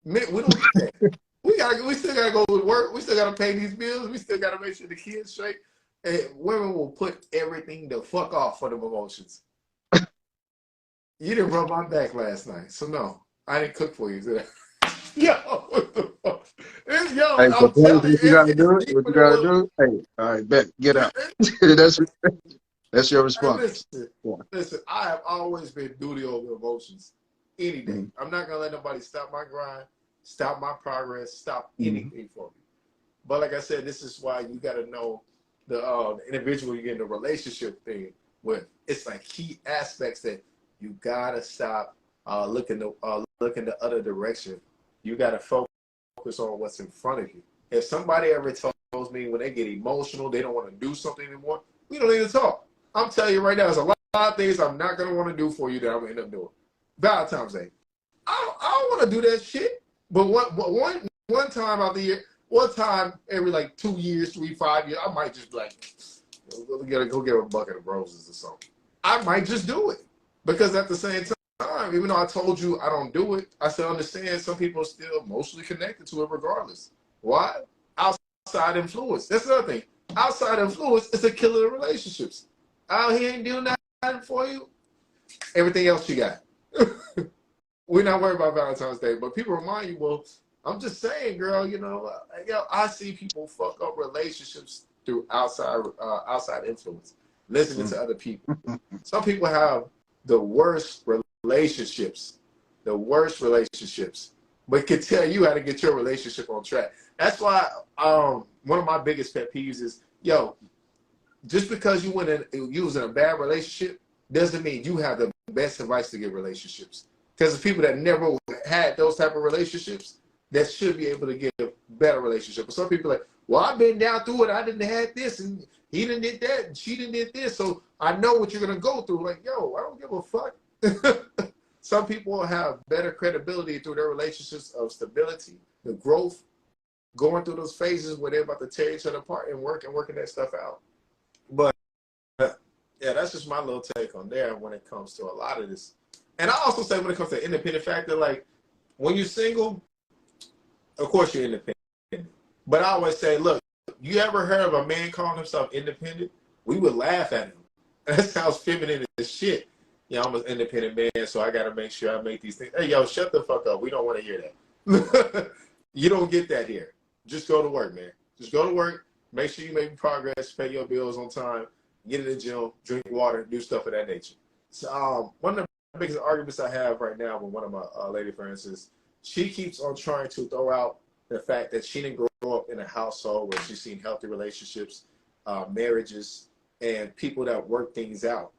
Men, we don't get that. We still gotta go to work. We still gotta pay these bills. We still gotta make sure the kids straight. And women will put everything the fuck off for them emotions. You didn't rub my back last night, so no, I didn't cook for you today. Yo, what the fuck? Yo, Hey, I'm telling you, what you gotta do? deeper What you than gotta do? Hey, all right, bet, get out. That's your response. Listen, I have always been duty over emotions any day. I'm not gonna let nobody stop my grind, stop my progress, stop anything for me. But like I said, this is why you gotta know the individual you get in a relationship thing with. It's like key aspects that you gotta stop looking the other direction. You gotta focus on what's in front of you. If somebody ever tells me when they get emotional, they don't want to do something anymore, we don't need to talk. I'm telling you right now, there's a lot of things I'm not gonna want to do for you that I'm gonna end up doing. Valentine's Day, I don't want to do that shit. But one time out the year, one time every like 2 years, 3, 5 years, I might just be like, go get a bucket of roses or something. I might just do it because at the same time, even though I told you I don't do it, I still understand some people are still emotionally connected to it regardless. Why? Outside influence. That's another thing. Outside influence is a killer in relationships. Out here ain't doing nothing for you. Everything else you got. We're not worried about Valentine's Day, but people remind you, well, I'm just saying, girl, you know, I see people fuck up relationships through outside influence, listening to other people. Some people have the worst relationships the worst relationships, but can tell you how to get your relationship on track. That's why one of my biggest pet peeves is, yo, just because you was in a bad relationship doesn't mean you have the best advice to get relationships. Because the people that never had those type of relationships that should be able to give better relationships. But some people are like, well, I've been down through it. I didn't have this, and he didn't did that, and she didn't did this, so I know what you're gonna go through. Like, yo, I don't give a fuck. Some people have better credibility through their relationships of stability, the growth, going through those phases where they're about to tear each other apart and working that stuff out. But yeah, that's just my little take on there when it comes to a lot of this. And I also say when it comes to independent factor, like when you're single, of course you're independent. But I always say, look, you ever heard of a man calling himself independent? We would laugh at him. That sounds feminine as shit. Yeah, I'm an independent man, so I got to make sure I make these things. Hey, yo, shut the fuck up. We don't want to hear that. You don't get that here. Just go to work, man. Just go to work. Make sure you make progress, pay your bills on time, get in the gym, drink water, do stuff of that nature. So one of the biggest arguments I have right now with one of my lady friends is she keeps on trying to throw out the fact that she didn't grow up in a household where she's seen healthy relationships, marriages, and people that work things out.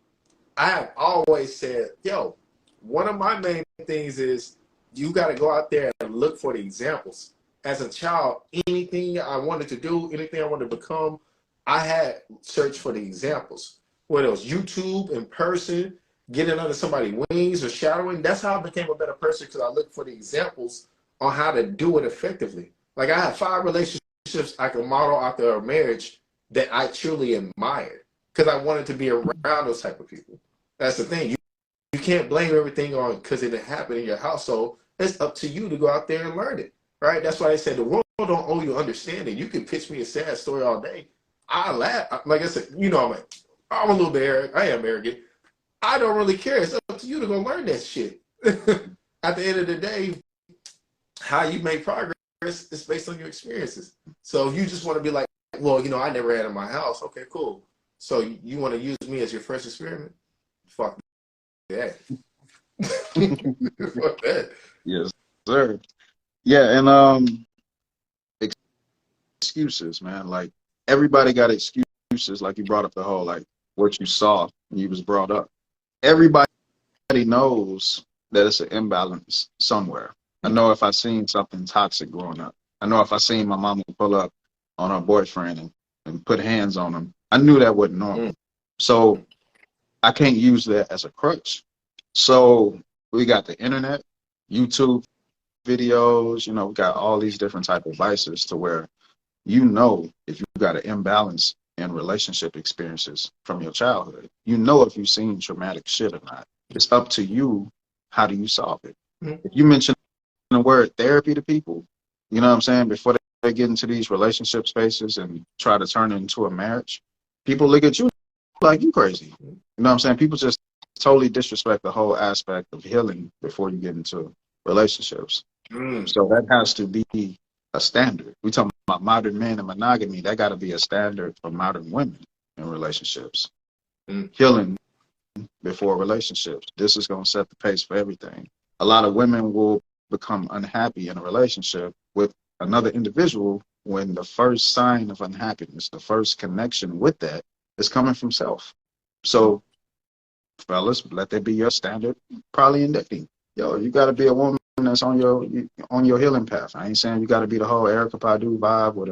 I have always said, yo, one of my main things is you got to go out there and look for the examples. As a child, anything I wanted to do, anything I wanted to become, I had searched for the examples. Whether it was YouTube, in person, getting under somebody's wings or shadowing. That's how I became a better person, because I looked for the examples on how to do it effectively. Like I had 5 relationships I could model after a marriage that I truly admired, because I wanted to be around those type of people. That's the thing. You can't blame everything on because it didn't happen in your household. It's up to you to go out there and learn it, right? That's why I said the world don't owe you understanding. You can pitch me a sad story all day. I laugh. Like I said, you know, I'm a little bit arrogant. I am arrogant. I don't really care. It's up to you to go learn that shit. At the end of the day, how you make progress is based on your experiences. So if you just want to be like, well, you know, I never had it in my house. Okay, cool. So you want to use me as your first experiment? Fuck that. Fuck that. Yes, sir. Yeah, and excuses, man. Like everybody got excuses. Like you brought up the whole like what you saw when you was brought up. Everybody knows that it's an imbalance somewhere. I know if I seen something toxic growing up. I know if I seen my mama pull up on her boyfriend and put hands on him, I knew that wasn't normal. So I can't use that as a crutch. So we got the internet, YouTube videos, you know, we got all these different type of vices to where, you know, if you got an imbalance in relationship experiences from your childhood, you know, if you've seen traumatic shit or not. It's up to you. How do you solve it? If you mention the word therapy to people, you know what I'm saying, before they get into these relationship spaces and try to turn it into a marriage, people look at you like you crazy. You know what I'm saying? People just totally disrespect the whole aspect of healing before you get into relationships. So that has to be a standard. We talking about modern men and monogamy. That got to be a standard for modern women in relationships. Healing before relationships. This is going to set the pace for everything. A lot of women will become unhappy in a relationship with another individual when the first sign of unhappiness, the first connection with that is coming from self. So, fellas, let that be your standard, probably in dating. Yo, you got to be a woman that's on your healing path. I ain't saying you got to be the whole Erykah Badu vibe with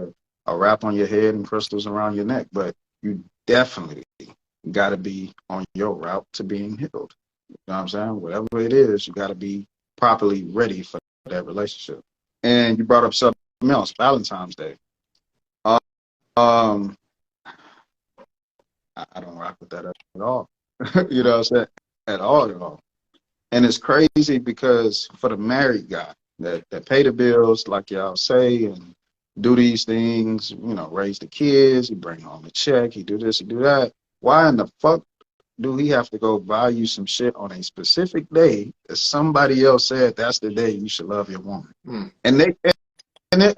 a wrap on your head and crystals around your neck, but you definitely got to be on your route to being healed. You know what I'm saying? Whatever it is, you got to be properly ready for that relationship. And you brought up something else, Valentine's Day. I don't rock with that at all. You know what I'm saying? At all. And it's crazy because for the married guy that pay the bills, like y'all say, and do these things, you know, raise the kids, he bring home a check, he do this, he do that. Why in the fuck do he have to go buy you some shit on a specific day that somebody else said that's the day you should love your woman? And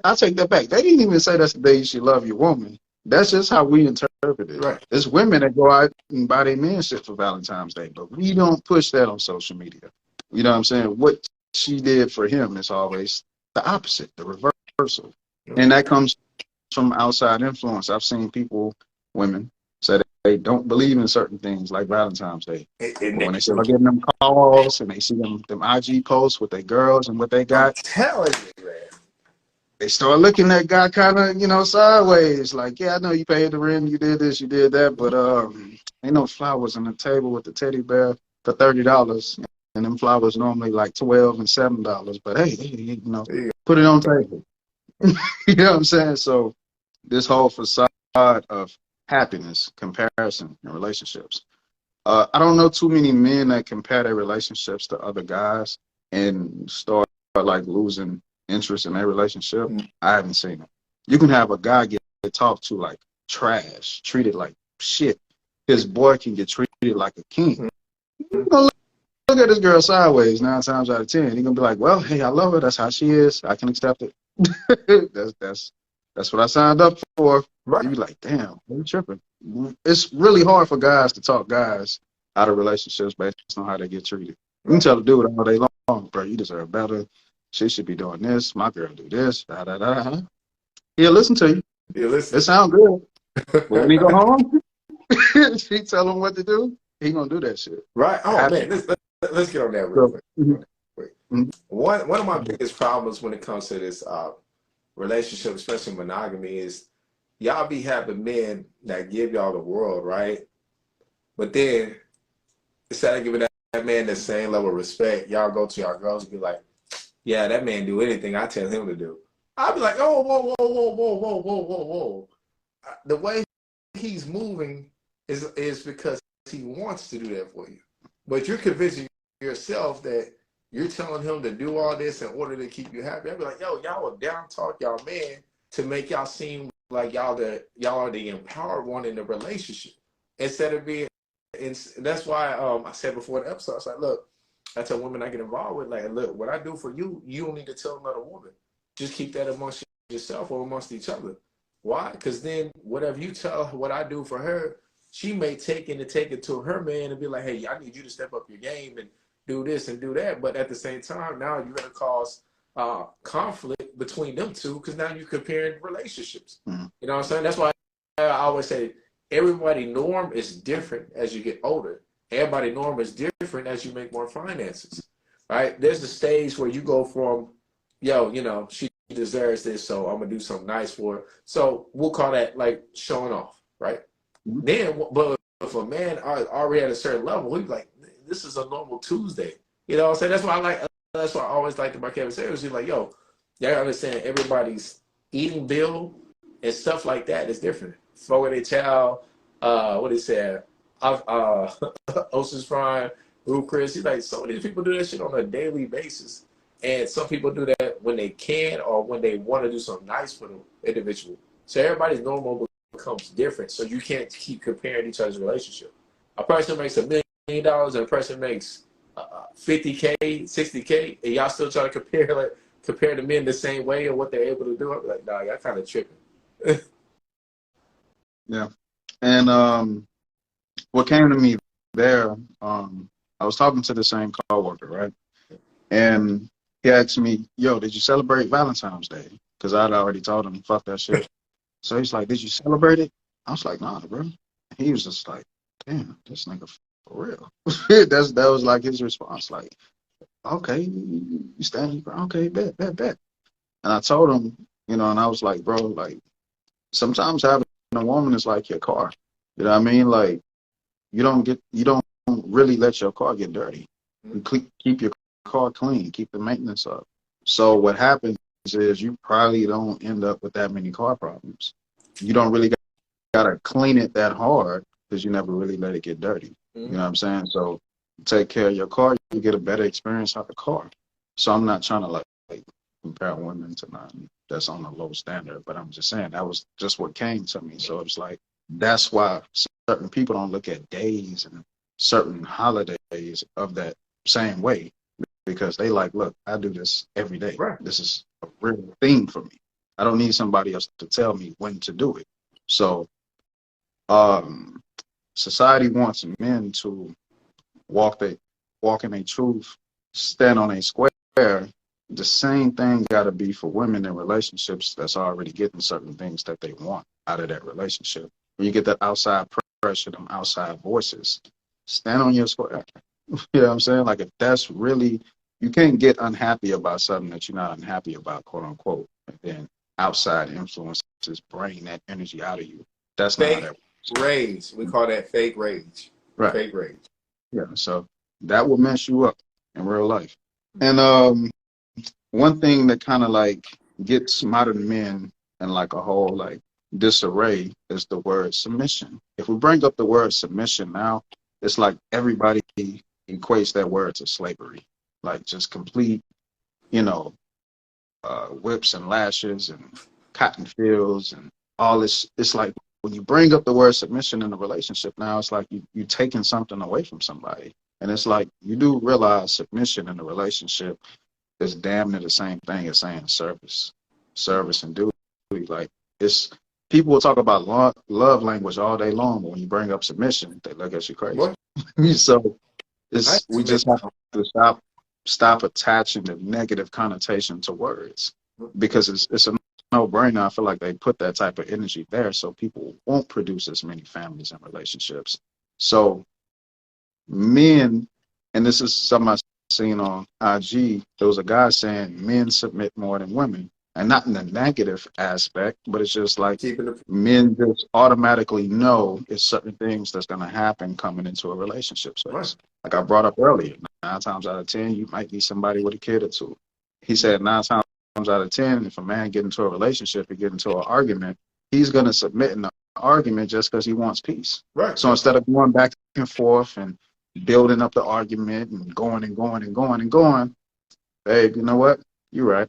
I take that back. They didn't even say that's the day you should love your woman. That's just how we interpret it. Right. It's women that go out and buy their men shit for Valentine's Day, but we don't push that on social media. You know what I'm saying? What she did for him is always the opposite, the reversal. And that comes from outside influence. I've seen people, women, say that they don't believe in certain things like Valentine's Day. But when they start getting them calls and they see them IG posts with their girls and what they got, I'm telling you, man. They start looking at guy kind of, sideways. Like, yeah, I know you paid the rent, you did this, you did that, but ain't no flowers on the table with the teddy bear for $30, and them flowers normally like $12 and $7. But hey, put it on table. You know what I'm saying? So this whole facade of happiness, comparison, and relationships. I don't know too many men that compare their relationships to other guys and start like losing interest in their relationship. I haven't seen it. You can have a guy get talked to like trash, treated like shit. His boy can get treated like a king. You know, look at this girl sideways 9 times out of 10. You're gonna be like, well, hey, I love her. That's how she is. I can accept it. That's what I signed up for. Right. You be like, damn, you tripping. It's really hard for guys to talk guys out of relationships based on how they get treated. You can tell the dude all day long, bro, you deserve better. She should be doing this. My girl do this. Da, da, da, da. He'll listen to you. He'll listen. It sounds good. But when he go home, she tell him what to do, he gonna do that shit. Right. Oh, man, let's get on that real quick. Mm-hmm. One of my biggest problems when it comes to this relationship, especially monogamy, is y'all be having men that give y'all the world, right? But then instead of giving that man the same level of respect, y'all go to y'all girls and be like, yeah, that man do anything I tell him to do. I'll be like, oh, whoa, whoa, whoa, whoa, whoa, whoa, whoa, whoa. The way he's moving is because he wants to do that for you. But you're convincing yourself that you're telling him to do all this in order to keep you happy. I'd be like, yo, y'all will down talk y'all man to make y'all seem like y'all are the empowered one in the relationship. Instead of being, and that's why I said before the episode, I was like, look, I tell women I get involved with, like, look, what I do for you, you don't need to tell another woman. Just keep that amongst yourself or amongst each other. Why? Because then whatever you tell her what I do for her, she may take it to her man and be like, hey, I need you to step up your game and do this and do that. But at the same time, now you're going to cause conflict between them two because now you're comparing relationships. Mm-hmm. You know what I'm saying? That's why I always say everybody norm is different as you get older. Everybody norm is different as you make more finances, right? There's the stage where you go from, yo, she deserves this, so I'm going to do something nice for her. So we'll call that like showing off, right? Mm-hmm. Then, but if a man already at a certain level, he's like, this is a normal Tuesday. You know what I'm saying? That's why I always like my Kevin Samuels. He's like, yo, you understand everybody's eating bill and stuff like that is different. For their child, what he said, Ocean's Prime, Blue Chris. He's like, so many people do that shit on a daily basis. And some people do that when they can or when they want to do something nice for the individual. So everybody's normal becomes different. So you can't keep comparing each other's relationship. A person makes $1 million and a person makes $50K, $60K, and y'all still try to compare the men the same way and what they're able to do. I'm like, nah, y'all kind of tripping. Yeah. And what came to me there, I was talking to the same coworker, right? And he asked me, yo, did you celebrate Valentine's Day? Because I'd already told him, fuck that shit. So he's like, did you celebrate it? I was like, nah, bro. He was just like, damn, this nigga for real. That was like his response. Like, okay, you stand, okay, bet. And I told him, and I was like, bro, like, sometimes having a woman is like your car. You know what I mean? Like, you don't really let your car get dirty. You keep your car clean, keep the maintenance up. So what happens is you probably don't end up with that many car problems. You don't really gotta clean it that hard because you never really let it get dirty. You know what I'm saying? So take care of your car, you get a better experience out of the car. So I'm not trying to like compare women to nothing that's on a low standard, but I'm just saying that was just what came to me. So it's like that's why certain people don't look at days and certain holidays of that same way, because they like, look, I do this every day. Right. This is a real thing for me. I don't need somebody else to tell me when to do it. So society wants men to walk in a truth, stand on a square, the same thing got to be for women in relationships that's already getting certain things that they want out of that relationship. When you get that outside pressure, them outside voices, stand on your square. You know what I'm saying? Like, if that's really, you can't get unhappy about something that you're not unhappy about, quote unquote, and then outside influences bring that energy out of you. That's not how Fake that works. rage. We call that fake rage. Right. Fake rage. Yeah. So that will mess you up in real life. And one thing that kind of like gets modern men in like a whole like disarray is the word submission. If we bring up the word submission now, it's like everybody equates that word to slavery, like just complete, you know, whips and lashes and cotton fields and all this. It's like when you bring up the word submission in a relationship now, it's like you taking something away from somebody. And it's like you do realize submission in a relationship is damn near the same thing as saying service and duty. Like, it's people will talk about love language all day long, but when you bring up submission, they look at you crazy. What? So I we submit. just have to stop attaching the negative connotation to words, because it's a no-brainer. I feel like they put that type of energy there so people won't produce as many families and relationships. So men, and this is something I seen on IG, there was a guy saying men submit more than women, and not in the negative aspect, but it's just like Keeping the men just automatically know it's certain things that's going to happen coming into a relationship space. right. Like I brought up earlier, 9 times out of 10, you might be somebody with a kid or two. He said 9 times out of 10, if a man get into a relationship and get into an argument, he's going to submit in the argument just because he wants peace. Right. So instead of going back and forth and building up the argument and going and going and going and going, babe, you know what? You're right.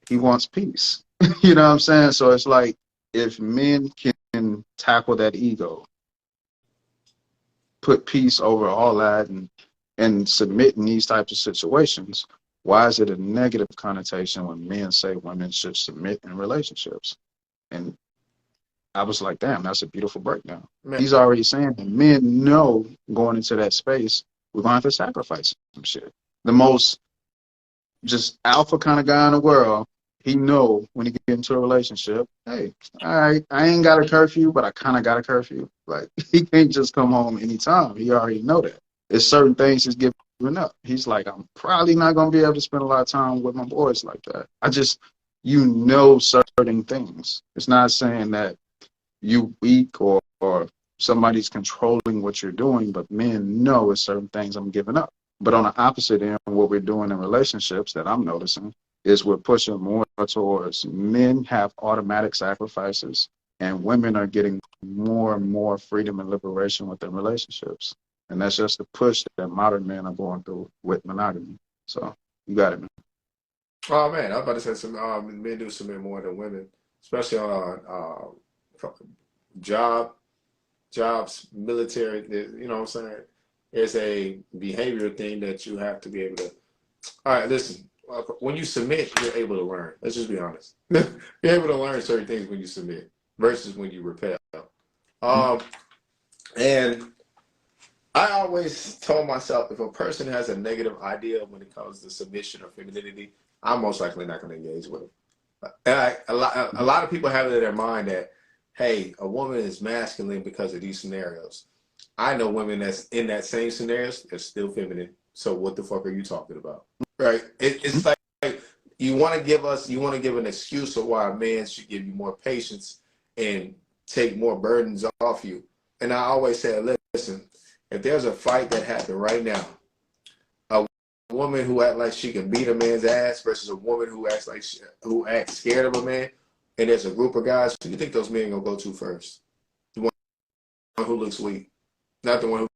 He wants peace. You know what I'm saying? So it's like, if men can tackle that ego, put peace over all that, and submit in these types of situations, why is it a negative connotation when men say women should submit in relationships? And I was like, damn, that's a beautiful breakdown. Man. He's already saying that men know going into that space, we're going to have to sacrifice some shit. The most just alpha kind of guy in the world, he know when he get into a relationship, hey, all right, I ain't got a curfew, but I kind of got a curfew. Like, he can't just come home anytime. He already know that. There's certain things he's giving up. He's like, I'm probably not going to be able to spend a lot of time with my boys like that. You know certain things. It's not saying that you weak or somebody's controlling what you're doing, but men know it's certain things I'm giving up. But on the opposite end, what we're doing in relationships that I'm noticing is we're pushing more towards men have automatic sacrifices, and women are getting more and more freedom and liberation within relationships. And that's just the push that modern men are going through with monogamy. So you got it, man. Oh man, I was about to say some men do submit more than women, especially on jobs, military. You know what I'm saying? It's a behavioral thing that you have to be able to. All right, listen. When you submit, you're able to learn. Let's just be honest. You're able to learn certain things when you submit versus when you repel. And I always told myself, if a person has a negative idea when it comes to submission or femininity, I'm most likely not going to engage with them. A lot of people have it in their mind that, hey, a woman is masculine because of these scenarios. I know women that's in that same scenarios, they're still feminine. So what the fuck are you talking about? Right? It's like you want to give an excuse of why a man should give you more patience and take more burdens off you. And I always say, listen, if there's a fight that happened right now, a woman who acts like she can beat a man's ass versus a woman who acts scared of a man, and there's a group of guys, who do you think those men gonna go to first? The one who looks weak, not the one who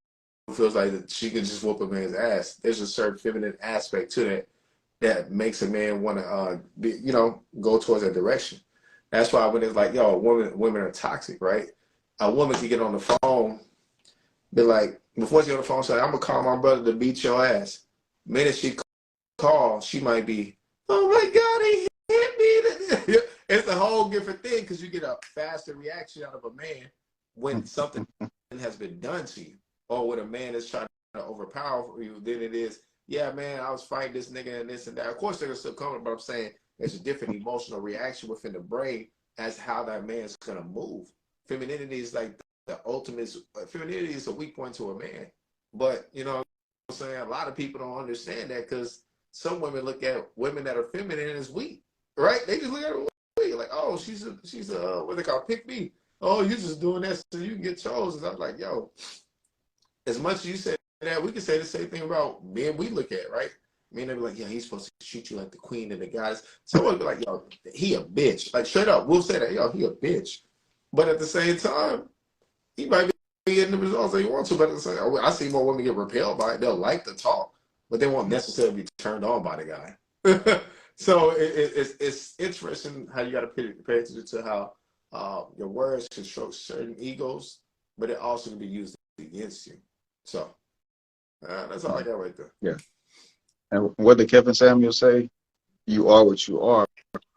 feels like that she can just whoop a man's ass. There's a certain feminine aspect to that makes a man want to, go towards that direction. That's why when it's like, yo, women are toxic, right? A woman can get on the phone, be like, before she get on the phone, say, I'm gonna call my brother to beat your ass. The minute she calls, she might be, oh my God, he hit me. It's a whole different thing because you get a faster reaction out of a man when something has been done to you, or when a man is trying to overpower you than it is yeah, man, I was fighting this nigga and this and that. Of course, they're gonna still coming, but I'm saying there's a different emotional reaction within the brain as how that man's gonna move. Femininity is like the ultimate. Femininity is a weak point to a man, but you know what I'm saying, a lot of people don't understand that because some women look at women that are feminine as weak, right? They just look at her weak, like, oh, she's a what they call pick me. Oh, you're just doing that so you can get chosen. I'm like, yo, as much as you say that, we can say the same thing about men we look at, right? Men, they be like, yeah, he's supposed to treat you like the queen and the goddess. Someone be like, yo, he a bitch. Like, straight up, we'll say that, yo, he a bitch. But at the same time, he might be getting the results that he wants to. But at the same time, I see more women get repelled by it. They'll like to talk, but they won't necessarily be turned on by the guy. So it's interesting how you got to pay attention to how your words can stroke certain egos, but it also can be used against you. So that's all I got right there. Yeah. And what did Kevin Samuel say? You are what you are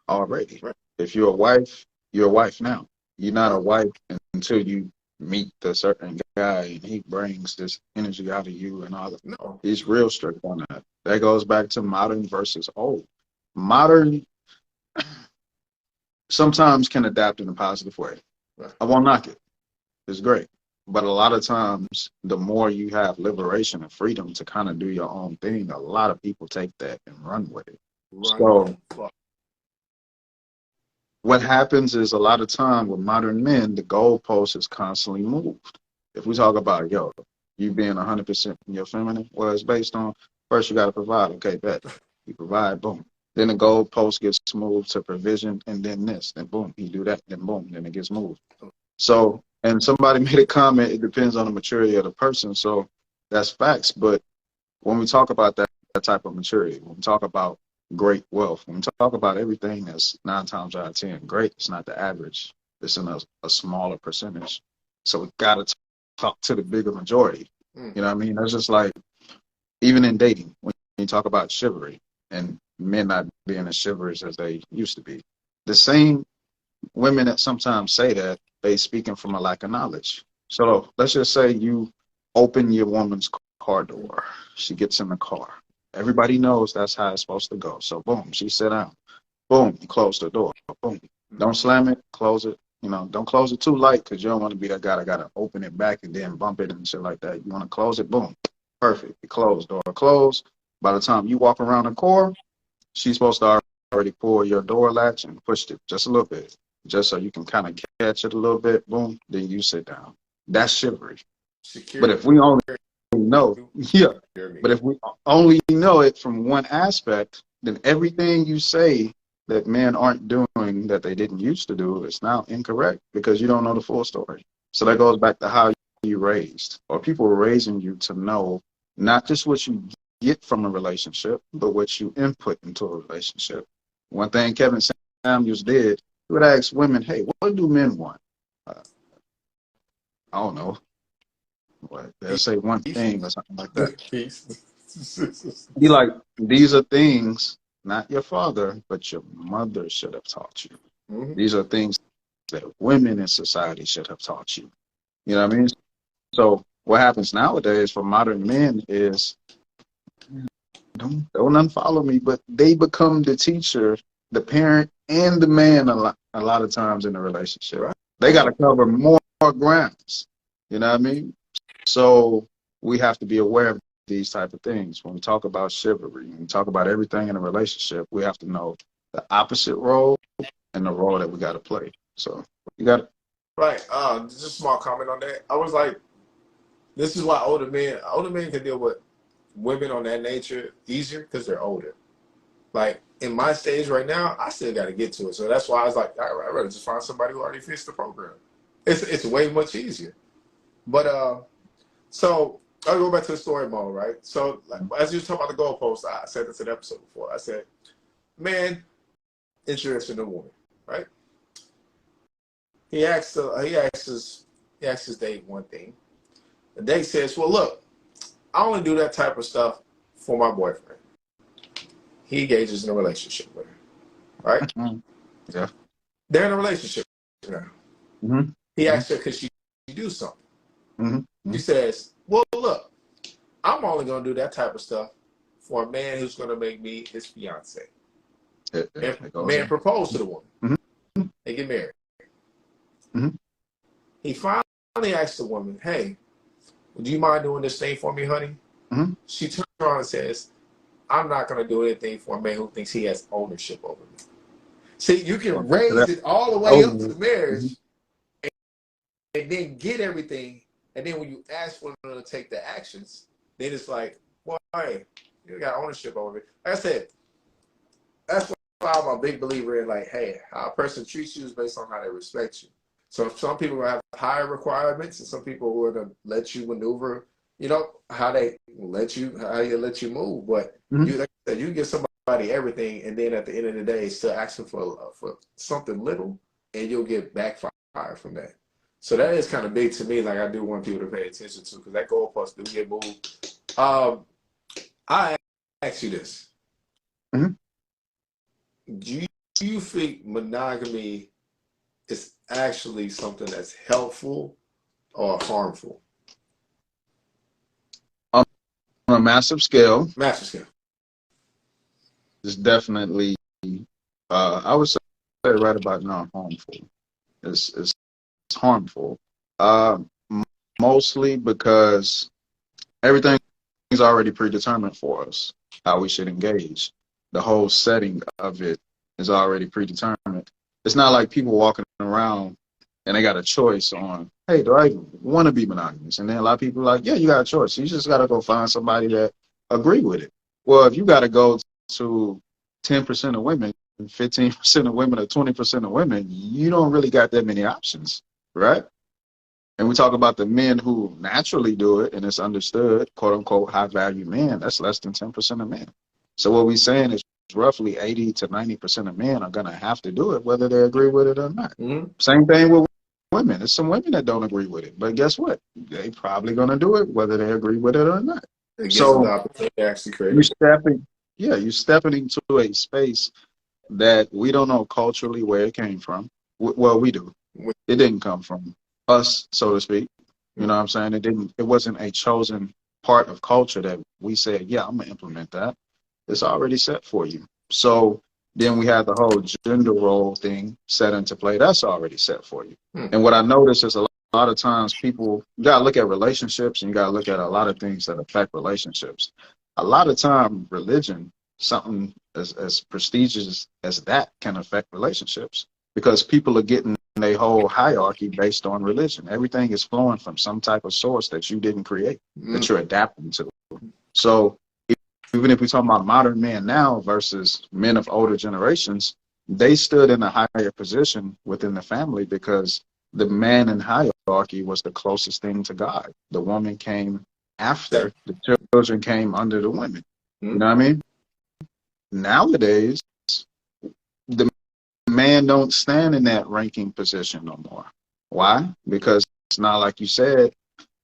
already. Right. If you're a wife now. You're not a wife until you meet the certain guy and he brings this energy out of you and all that. No. He's real strict on that. That goes back to modern versus old. Modern sometimes can adapt in a positive way. Right. I won't knock it. It's great. But a lot of times, the more you have liberation and freedom to kind of do your own thing, a lot of people take that and run with it. So what happens is a lot of time with modern men, the goalpost is constantly moved. If we talk about, yo, you being 100% in your feminine, well, it's based on, first you got to provide. Okay, bet. You provide, boom. Then the goalpost gets moved to provision, and then this, then boom, you do that, then boom, then it gets moved. So, and somebody made a comment, it depends on the maturity of the person. So that's facts. But when we talk about that type of maturity, when we talk about great wealth, when we talk about everything that's 9 times out of 10, great, it's not the average. It's in a smaller percentage. So we got to talk to the bigger majority. You know what I mean? That's just like, even in dating, when you talk about chivalry and men not being as chivalrous as they used to be, the same women that sometimes say that, they speaking from a lack of knowledge. So let's just say you open your woman's car door. She gets in the car. Everybody knows that's how it's supposed to go. So boom, she sit down. Boom, you close the door. Boom. Don't slam it, close it. You know, don't close it too light because you don't want to be that guy that got to open it back and then bump it and shit like that. You want to close it, boom. Perfect. You close, door closed. By the time you walk around the car, she's supposed to already pull your door latch and pushed it just a little bit, just so you can kind of catch it a little bit. Boom, then you sit down. That's chivalry. But if we only know, but if we only know it from one aspect, then everything you say that men aren't doing that they didn't used to do is now incorrect because you don't know the full story. So that goes back to how you raised, or people were raising you to know not just what you get from a relationship, but what you input into a relationship. One thing Kevin Samuels did, he would ask women, hey, what do men want? I don't know. What, they'll say one thing or something like that. He like, these are things not your father, but your mother should have taught you. These are things that women in society should have taught you. You know what I mean? So what happens nowadays for modern men is, don't unfollow me, but they become the teacher, the parent, and the man a lot of times in the relationship. Right? They got to cover more grounds. You know what I mean? So we have to be aware of these type of things. When we talk about chivalry, when we talk about everything in a relationship, we have to know the opposite role and the role that we got to play. So you got to. Right. Just a small comment on that. I was like, this is why older men can deal with women on that nature easier because they're older. Like in my stage right now, I still got to get to it. So that's why I was like, all right, I'd rather just find somebody who already fits the program. It's way much easier. But so I'll go back to the story mode, right? So like, as you were talking about the goalpost, I said this in an episode before. I said, man, interested in a woman, right? He asks his date one thing. The date says, well, look, I only do that type of stuff for my boyfriend. He engages in a relationship with her, right? Yeah. They're in a relationship now. He asks her, could she do something? She says, well, look, I'm only going to do that type of stuff for a man who's going to make me his fiance. Man proposed to the woman. Mm-hmm. They get married. Mm-hmm. He finally asked the woman, "Hey, would you mind doing this thing for me, honey?" Mm-hmm. She turns around and says, "I'm not going to do anything for a man who thinks he has ownership over me." See, you can raise it all the way up to the marriage and then get everything. And then when you ask for them to take the actions, then it's like, well, hey, you got ownership over it. Like I said, that's why I'm a big believer in, like, hey, how a person treats you is based on how they respect you. So some people have higher requirements, and some people who are going to let you maneuver, you know, how they let you move. But you, like I said, you give somebody everything, and then at the end of the day, still asking for something little, and you'll get backfire from that. So that is kind of big to me. Like, I do want people to pay attention to, because that goalpost do get moved. I ask you this. Mm-hmm. Do you think monogamy is actually something that's helpful or harmful? On a massive scale. Massive scale. It's definitely, I would say right about now, harmful. It's harmful. Mostly because everything is already predetermined for us, how we should engage. The whole setting of it is already predetermined. It's not like people walking around and they got a choice on, hey, do I want to be monogamous? And then a lot of people are like, yeah, you got a choice. You just got to go find somebody that agree with it. Well, if you got to go to 10% of women, 15% of women, or 20% of women, you don't really got that many options, right? And we talk about the men who naturally do it, and it's understood, quote unquote, high value men. That's less than 10% of men. So what we're saying is roughly 80 to 90% of men are going to have to do it, whether they agree with it or not. Mm-hmm. Same thing with women. There's some women that don't agree with it, but guess what? They probably going to do it, whether they agree with it or not. It gives So an opportunity to actually create you're stepping into a space that we don't know culturally where it came from. Well, we do. It didn't come from us, so to speak. You know what I'm saying? It wasn't a chosen part of culture that we said, yeah, I'm gonna implement that. It's already set for you. So then we had the whole gender role thing set into play. That's already set for you. And what I notice is a lot of times people, you gotta look at relationships, and you gotta look at a lot of things that affect relationships. A lot of time, religion, something as prestigious as that, can affect relationships, because people are getting a whole hierarchy based on religion. Everything is flowing from some type of source that you didn't create, that you're adapting to. So even if we talk about modern men now versus men of older generations, they stood in a higher position within the family because the man in hierarchy was the closest thing to God. The woman came after, the children came under the women. You know what I mean? Nowadays, the man don't stand in that ranking position no more. Why? Because it's not like you said.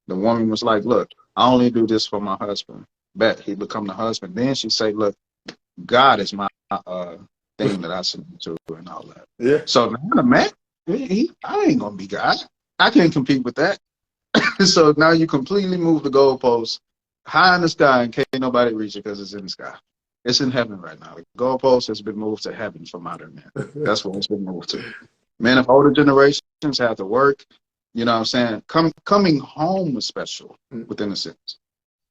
The woman was like, look, I only do this for my husband. Bet he become the husband. Then she say, look, God is my thing that I submit to and all that. Yeah. So now the man, I ain't gonna be God. I can't compete with that. So now you completely move the goalposts high in the sky and can't nobody reach it because it's in the sky. It's in heaven right now. The goalpost has been moved to heaven for modern men. That's what it's been moved to. Men of older generations have to work. You know what I'm saying? Coming home was special within a sense.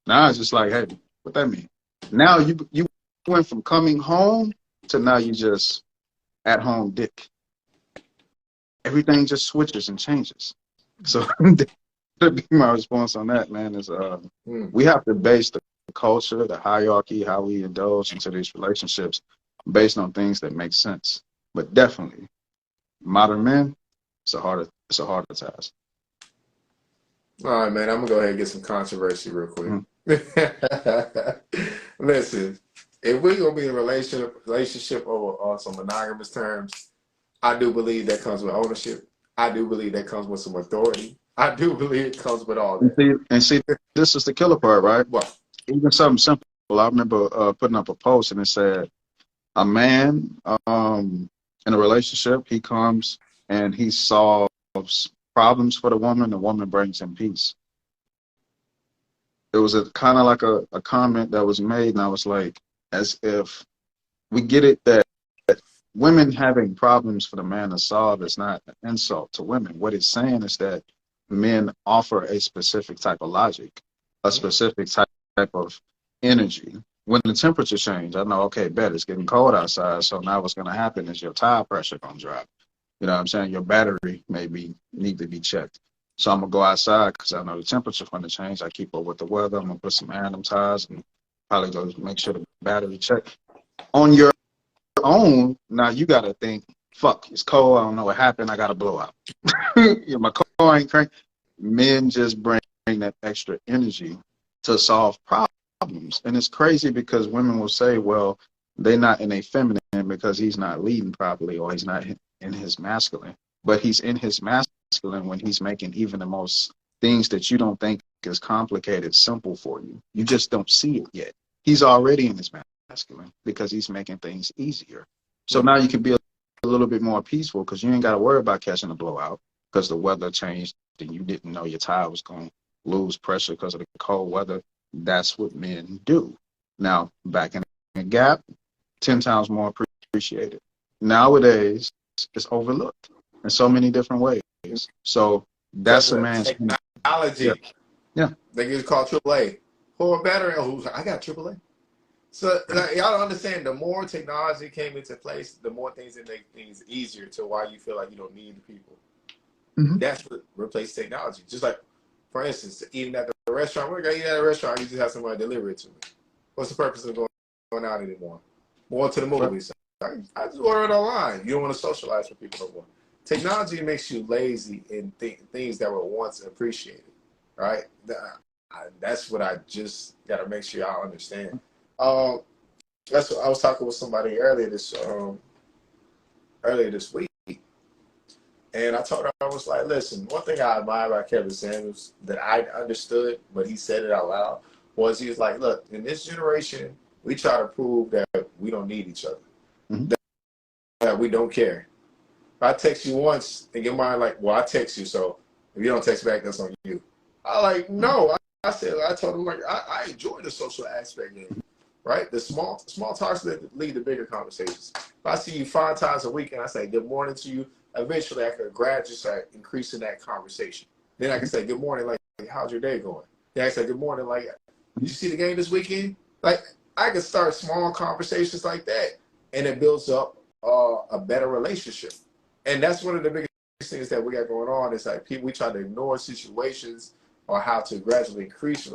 Now it's just like, hey, what that mean? Now you went from coming home to now you just at home dick. Everything just switches and changes. So that'd be my response on that, man, is we have to base the culture, the hierarchy, how we indulge into these relationships based on things that make sense. But definitely, modern men, it's a harder task. All right, man. I'm gonna go ahead and get some controversy real quick. Listen, if we're gonna be in a relationship on some monogamous terms, I do believe that comes with ownership. I do believe that comes with some authority. I do believe it comes with all that. And see, this is the killer part, right? What? Even something simple. I remember putting up a post and it said, a man in a relationship, he comes and he solves problems for the woman brings him peace. it was a kind of like a comment that was made, and I was like, as if we get it that women having problems for the man to solve is not an insult to women. What it's saying is that men offer a specific type of logic, a specific type of energy. When the temperature change, I know, okay, bet it's getting cold outside, so now what's going to happen is your tire pressure going to drop. You know what I'm saying? Your battery maybe need to be checked. So I'm going to go outside because I know the temperature's going to change. I keep up with the weather. I'm going to put some air in them tires and probably go make sure the battery check. On your own, now you got to think, fuck, it's cold. I don't know what happened. I got to blow out. My car ain't crank. Men just bring that extra energy to solve problems. And it's crazy because women will say, well, they're not in a feminine because he's not leading properly or he's not in his masculine. But he's in his masculine when he's making even the most things that you don't think is complicated simple for you. You just don't see it yet. He's already in his masculine because he's making things easier. So now you can be a little bit more peaceful because you ain't got to worry about catching a blowout because the weather changed and you didn't know your tire was going to lose pressure because of the cold weather. That's what men do. Now, back in the gap, 10 times more appreciated. Nowadays, it's overlooked in so many different ways. So that's a man's technology. Yeah. They get called AAA. Or battery. Oh, I got AAA. So like, y'all don't understand. The more technology came into place, the more things that make things easier to why you feel like you don't need the people. That's what replaced technology. Just like, for instance, eating at the restaurant. We're gonna eat at a restaurant. You just have somebody deliver it to me. What's the purpose of going out anymore? More to the movies. I just order it online. You don't want to socialize with people no more. Technology makes you lazy in things that were once appreciated. Right? That's what I just got to make sure y'all understand. That's what I was talking with somebody earlier this week. And I told her, I was like, listen, one thing I admire about Kevin Samuels that I understood, but he said it out loud, was he was like, look, in this generation, we try to prove that we don't need each other, that we don't care. If I text you once and your mind like, well, I text you, so if you don't text back, that's on you. I like, no. I told him, like, I enjoy the social aspect of it, right? The small talks that lead to bigger conversations. If I see you 5 times a week and I say good morning to you, eventually I could gradually start increasing that conversation. Then I can say, good morning, like, how's your day going? Then I say, good morning, like, did you see the game this weekend? Like, I can start small conversations like that, and it builds up a better relationship. And that's one of the biggest things that we got going on is like we try to ignore situations or how to gradually increase,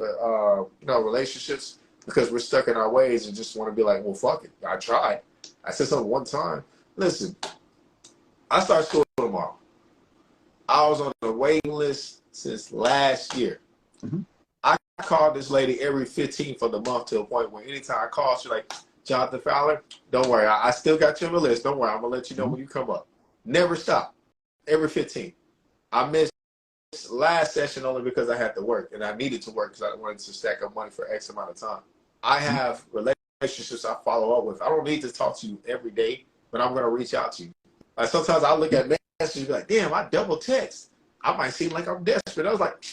relationships because we're stuck in our ways and just want to be like, well, fuck it. I tried. I said something one time. Listen, I start school tomorrow. I was on the waiting list since last year. I called this lady every 15th of the month to a point where anytime I call, she's like, Jonathan Fowler, don't worry. I still got you on the list. Don't worry. I'm going to let you know when you come up. Never stop. Every 15th. I missed last session only because I had to work, and I needed to work because I wanted to stack up money for X amount of time. I have relationships I follow up with. I don't need to talk to you every day, but I'm going to reach out to you. Like sometimes I look at messages and be like, damn, I double text. I might seem like I'm desperate. I was like,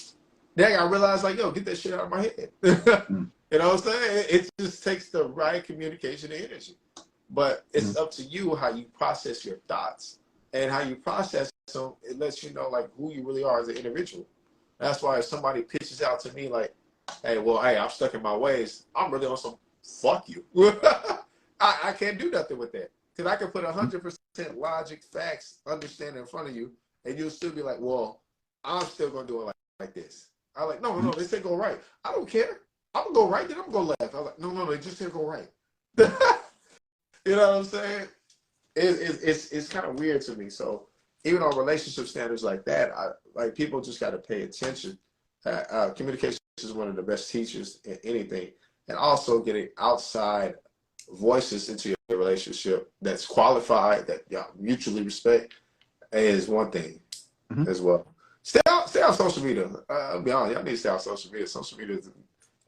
dang, I realized like, yo, get that shit out of my head. You know what I'm saying? It just takes the right communication and energy. But it's up to you how you process your thoughts. And how you process them, it lets you know like who you really are as an individual. That's why if somebody pitches out to me like, hey, I'm stuck in my ways, I'm really on some fuck you. I can't do nothing with that. Because I can put 100% logic, facts, understanding in front of you, and you'll still be like, well, I'm still going to do it like this. I'm like, no, they say go right. I don't care. I'm going to go right, then I'm going to go left. I'm like, no, they just said go right. You know what I'm saying? It's kind of weird to me. So even on relationship standards like that, people just got to pay attention. Communication is one of the best teachers in anything, and also getting outside voices into your relationship that's qualified, that y'all mutually respect, is one thing as well. Stay off social media. I'll be honest, y'all need to stay off social media. Social media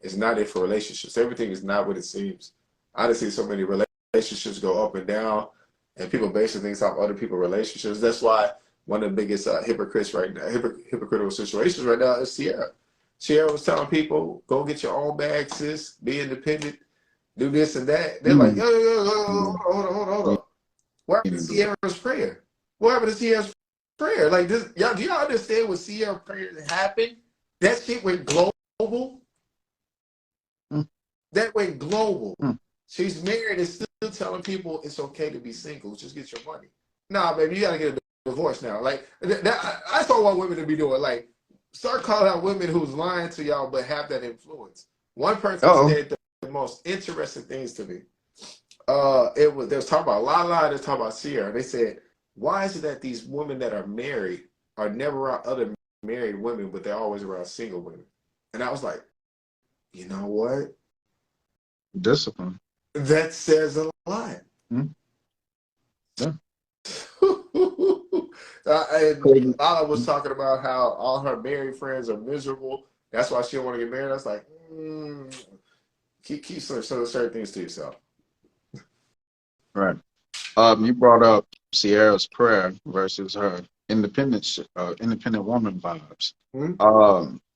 is not it for relationships. Everything is not what it seems. I done seen so many relationships go up and down, and people basing things off other people's relationships. That's why one of the biggest hypocritical situations right now is Sierra. Sierra was telling people, go get your own bag, sis, be independent, do this and that. They're like, yo, hold on. What happened to Sierra's prayer? What happened to Sierra's prayer? Like this, y'all, do y'all understand what Sierra's prayer happened? That shit went global. That went global. She's married and still telling people it's okay to be single. Just get your money. Nah, baby, you gotta get a divorce now. Like that's all I want women to be doing. Like, start calling out women who's lying to y'all but have that influence. One person said the most interesting things to me. They was talking about Lala, they was talking about Sierra. They said, why is it that these women that are married are never around other married women, but they're always around single women? And I was like, you know what? Discipline. That says a lot. Yeah. And Lala was talking about how all her married friends are miserable. That's why she don't want to get married. I was like, keep certain things to yourself. Right. You brought up Sierra's prayer versus her independent woman vibes.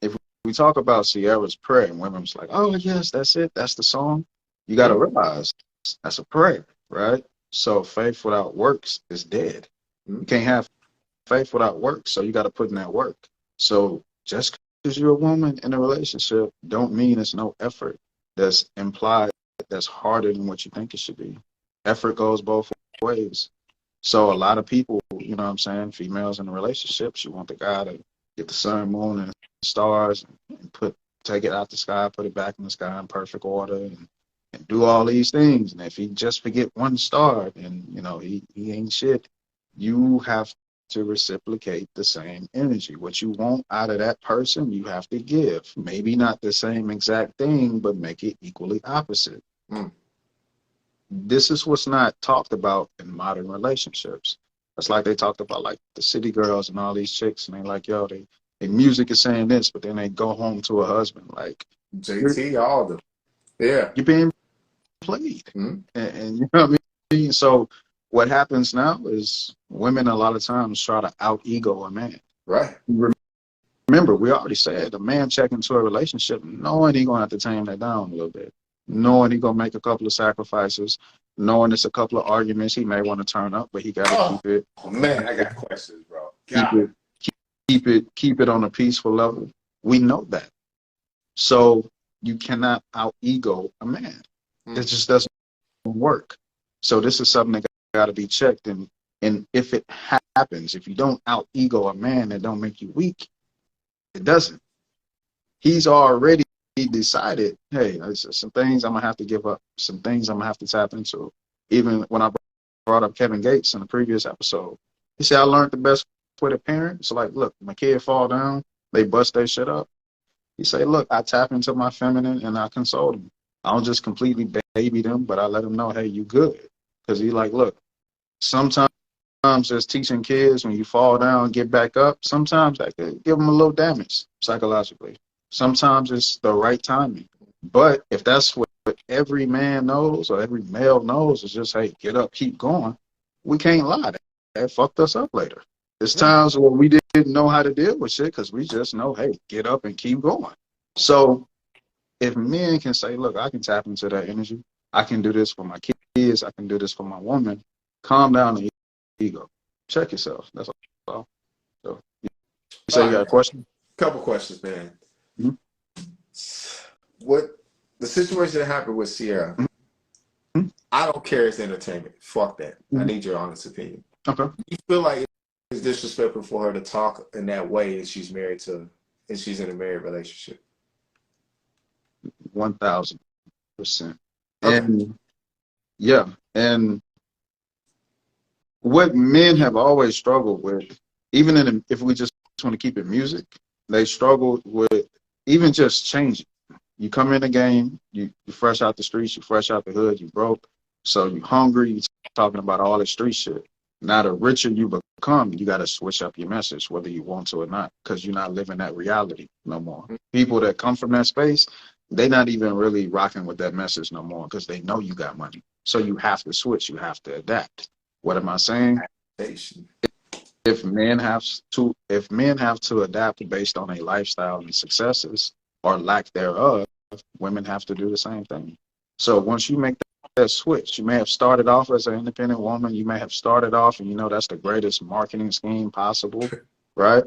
If we talk about Sierra's prayer and women's like, oh yes, that's it, that's the song, you got to realize that's a prayer, right? So faith without works is dead. You can't have faith without work, so you got to put in that work. So just because you're a woman in a relationship don't mean it's no effort that's implied, that's harder than what you think it should be. Effort goes both ways. So a lot of people, you know what I'm saying, females in relationships, you want the guy to get the sun, moon, and stars and take it out the sky, put it back in the sky in perfect order, and do all these things. And if he just forget one star, then you know he ain't shit. You have to reciprocate the same energy. What you want out of that person, you have to give. Maybe not the same exact thing, but make it equally opposite. This is what's not talked about in modern relationships. It's like they talked about like the city girls and all these chicks, and they like, yo, they music is saying this, but then they go home to a husband like JT, all of them. Yeah, you're being played, and you know what I mean. So what happens now is women a lot of times try to out ego a man. Right. Remember, we already said a man check into a relationship knowing he's gonna have to tame that down a little bit, knowing he's gonna make a couple of sacrifices, knowing it's a couple of arguments he may want to turn up, but he gotta keep it. Oh man, I got questions, bro. Keep it on a peaceful level. We know that. So you cannot out ego a man. It just doesn't work. So this is something that got to be checked. And if it happens, if you don't out ego a man, that don't make you weak. It doesn't. He's already decided, hey, there's some things I'm gonna have to give up, some things I'm gonna have to tap into. Even when I brought up Kevin Gates in the previous episode, he said I learned the best way to parent. So like, look, my kid fall down, they bust their shit up. He say, look, I tap into my feminine and I console them. I don't just completely baby them, but I let them know, hey, you good. Because he like, look, sometimes just teaching kids when you fall down, get back up, sometimes that could give them a little damage psychologically. Sometimes it's the right timing. But if that's what every man knows or every male knows is just, hey, get up, keep going, we can't lie. That fucked us up later. There's times where we didn't know how to deal with shit because we just know, hey, get up and keep going. So if men can say, look, I can tap into that energy. I can do this for my kids. I can do this for my woman. Calm down the ego. Check yourself. That's all. So you say you got a question? Couple questions, man. What the situation that happened with Sierra, I don't care, it's entertainment. Fuck that. I need your honest opinion. Okay. You feel like it's disrespectful for her to talk in that way and she's married to, and she's in a married relationship? 1000%. And yeah, and what men have always struggled with, even if we just want to keep it music, they struggled with even just changing. You come in the game, you fresh out the streets, you fresh out the hood, you broke, so you hungry, you talking about all this street shit. Now the richer you become, you got to switch up your message, whether you want to or not, because you're not living that reality no more. People that come from that space, they're not even really rocking with that message no more because they know you got money. So you have to switch, you have to adapt. What am I saying? If men have to adapt based on a lifestyle and successes, or lack thereof, women have to do the same thing. So once you make that switch, you may have started off as an independent woman. You may have started off and you know that's the greatest marketing scheme possible, right?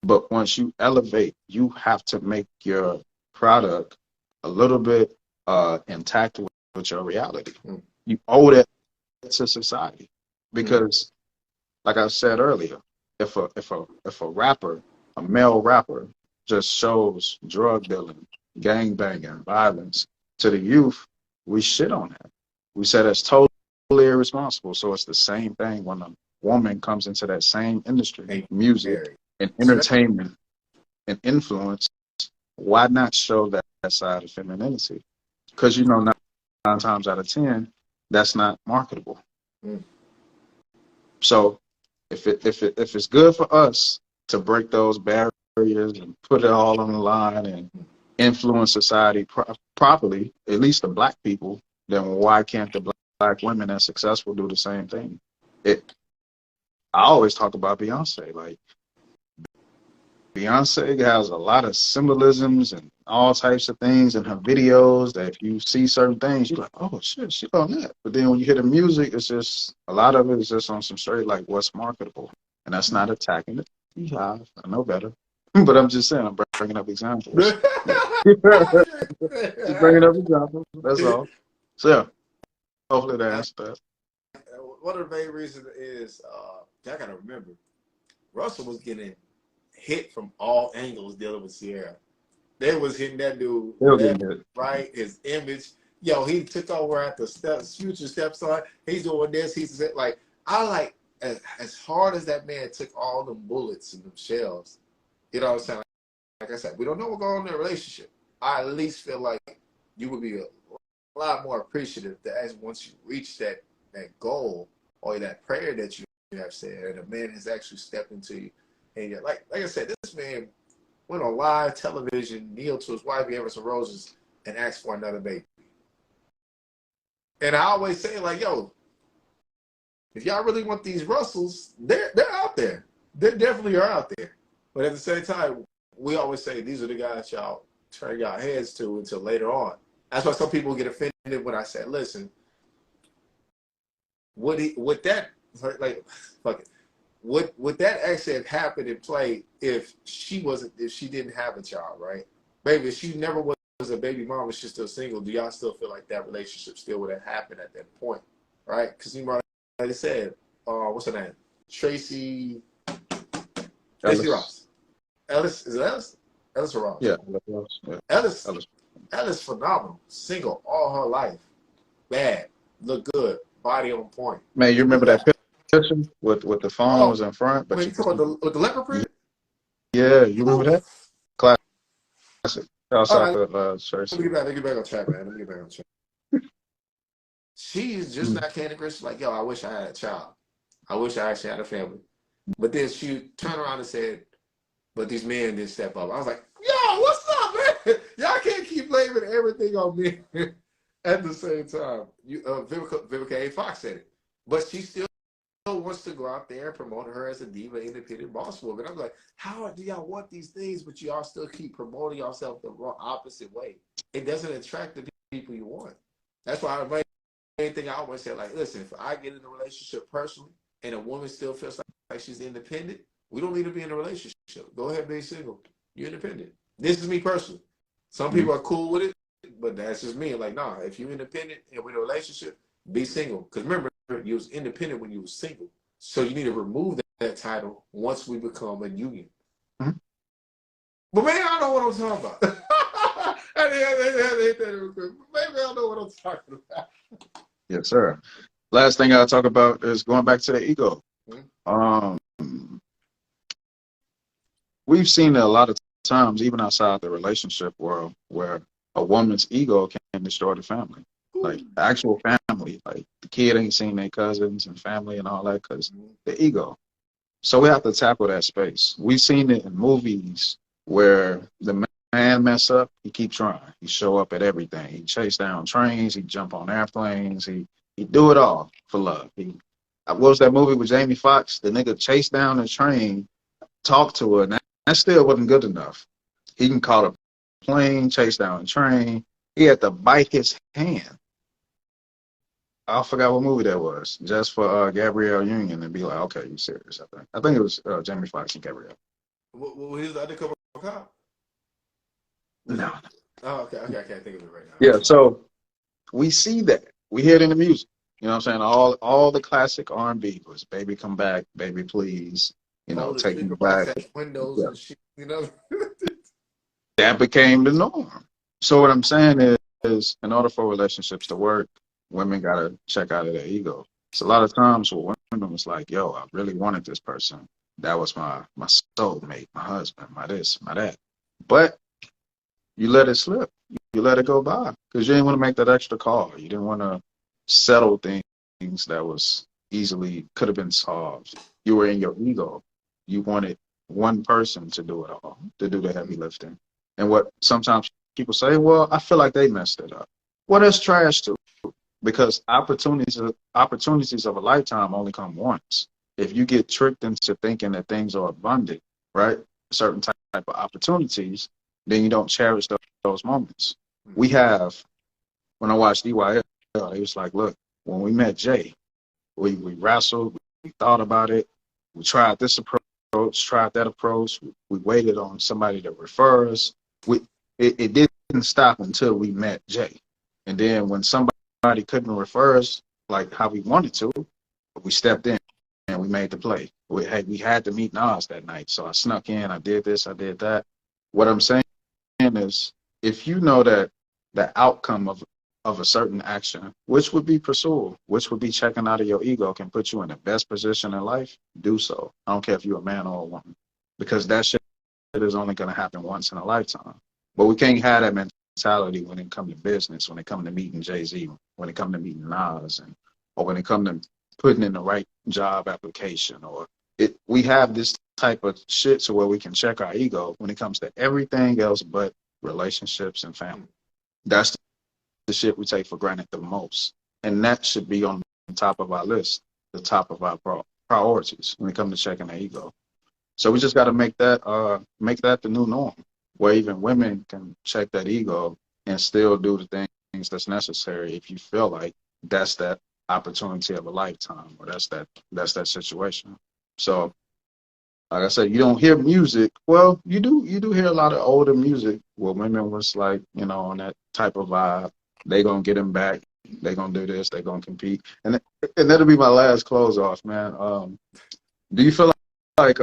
But once you elevate, you have to make your product a little bit intact with your reality. You owe that to society because, like I said earlier, if a rapper, a male rapper, just shows drug dealing, gang banging, violence to the youth, we shit on that. We say that's totally irresponsible. So it's the same thing when a woman comes into that same industry, music and entertainment and influence. Why not show that side of femininity? Because you know, nine times out of 10, that's not marketable. So if it's good for us to break those barriers and put it all on the line and influence society properly, at least the black people, then why can't the black women that's successful do the same thing? I always talk about Beyonce. Like, Beyonce has a lot of symbolisms and all types of things in her videos that if you see certain things, you're like, oh shit, she on that. But then when you hear the music, it's just, a lot of it is just on some straight, like, what's marketable. And that's not attacking the beehive. I know better. But I'm just saying, I'm bringing up examples. Just bringing up examples. That's all. So yeah, hopefully that answered that. One of the main reasons is, I gotta remember, Russell was getting hit from all angles dealing with Sierra. They was hitting that dude left, right, his image. Yo, he took over at the future stepson. He's doing this. He's like, as hard as that man took all them bullets and them shells, you know what I'm saying? Like I said, we don't know what's going on in their relationship. I at least feel like you would be a lot more appreciative that as once you reach that goal or that prayer that you have said, and a man has actually stepped into you. And like I said, this man went on live television, kneeled to his wife, gave her some roses, and asked for another baby. And I always say, like, yo, if y'all really want these Russells, they're out there. They definitely are out there. But at the same time, we always say these are the guys y'all turn your heads to until later on. That's why some people get offended when I say, listen, would that actually have happened and played if she didn't have a child, right? Maybe if she never was a baby mom and she's still single, do y'all still feel like that relationship still would have happened at that point, right? Because you might, like I said, what's her name? Tracy Ross. Ellis, is it Ellis? Ellis or Ross? Yeah. Ellis phenomenal. Single all her life. Bad. Look good. Body on point. Man, you remember that picture with the phone was in front? But you talking about with the leopard print? Yeah, you remember that? Classic. Outside Let me get back on track, man. Let me get back on track. She's just not Candy Crush. Like, yo, I wish I had a child. I wish I actually had a family. But then she turned around and said, but these men didn't step up. I was like, yo, what's up, man? Y'all can't keep blaming everything on me at the same time. Vivica A. Fox said it. But she still wants to go out there and promote her as a diva, independent boss woman. I'm like, how do y'all want these things, but y'all still keep promoting yourself the wrong opposite way? It doesn't attract the people you want. That's why the main thing I always say, like, listen, if I get in a relationship personally and a woman still feels like she's independent, we don't need to be in a relationship. Go ahead, be single. You're independent. This is me personally. Some people are cool with it, but that's just me. Like, nah, if you're independent and we're in a relationship, be single. Because remember, you was independent when you was single. So you need to remove that title once we become a union. But maybe I know what I'm talking about. Maybe I know what I'm talking about. Yes, sir. Last thing I'll talk about is going back to the ego. We've seen it a lot of times, even outside the relationship world, where a woman's ego can destroy the family. Like the actual family, like the kid ain't seen their cousins and family and all that because the ego. So we have to tackle that space. We've seen it in movies where the man mess up, he keep trying. He show up at everything. He chase down trains, he jump on airplanes, he do it all for love. What was that movie with Jamie Foxx? The nigga chased down the train, talked to her, and that still wasn't good enough. He can call her plane, chase down a train. He had to bite his hand. I forgot what movie that was, just for Gabrielle Union and be like, okay, you serious? I think it was Jamie Foxx and Gabrielle. What is the undercover cop? No. Oh, okay, I can't think of it right now. Yeah, so we see that. We hear it in the music. You know what I'm saying? All the classic R&B was "Baby Come Back," "Baby Please," Hold his "Take Me finger Back." past windows Yeah. and shit, you know. That became the norm. So what I'm saying is, in order for relationships to work, women gotta check out of their ego. It's a lot of times where women was like, "Yo, I really wanted this person. That was my soulmate, my husband, my this, my that." But you let it slip. You let it go by because you didn't want to make that extra call. You didn't want to settle things that was easily could have been solved. You were in your ego. You wanted one person to do it all, to do the heavy lifting. And what sometimes people say, well, I feel like they messed it up. Well, that's trash too, because opportunities of a lifetime only come once. If you get tricked into thinking that things are abundant, right? Certain type of opportunities, then you don't cherish those moments. We have, when I watched EYL, it was like, look, when we met Jay, we wrestled, we thought about it, we tried this approach, tried that approach, we waited on somebody to refer us. It didn't stop until we met Jay. And then when somebody couldn't refer us like how we wanted to, we stepped in and we made the play. We had to meet Nas that night. So I snuck in, I did this, I did that. What I'm saying is, if you know that the outcome of a certain action, which would be pursual, which would be checking out of your ego, can put you in the best position in life, do so. I don't care if you're a man or a woman, because that shit is only going to happen once in a lifetime. But we can't have that mentality when it comes to business, when it comes to meeting Jay-Z, when it comes to meeting Nas, or when it comes to putting in the right job application, or we have this type of shit to where we can check our ego when it comes to everything else but relationships and family. That's the shit we take for granted the most. And that should be on the top of our list, the top of our priorities when it comes to checking our ego. So we just got to make that the new norm, where even women can check that ego and still do the things that's necessary if you feel like that's that opportunity of a lifetime, or that's that situation. So, like I said, you don't hear music. Well, you do hear a lot of older music where women was like, on that type of vibe. They gonna get him back. They gonna do this. They gonna compete. And that'll be my last close off, man. Do you feel like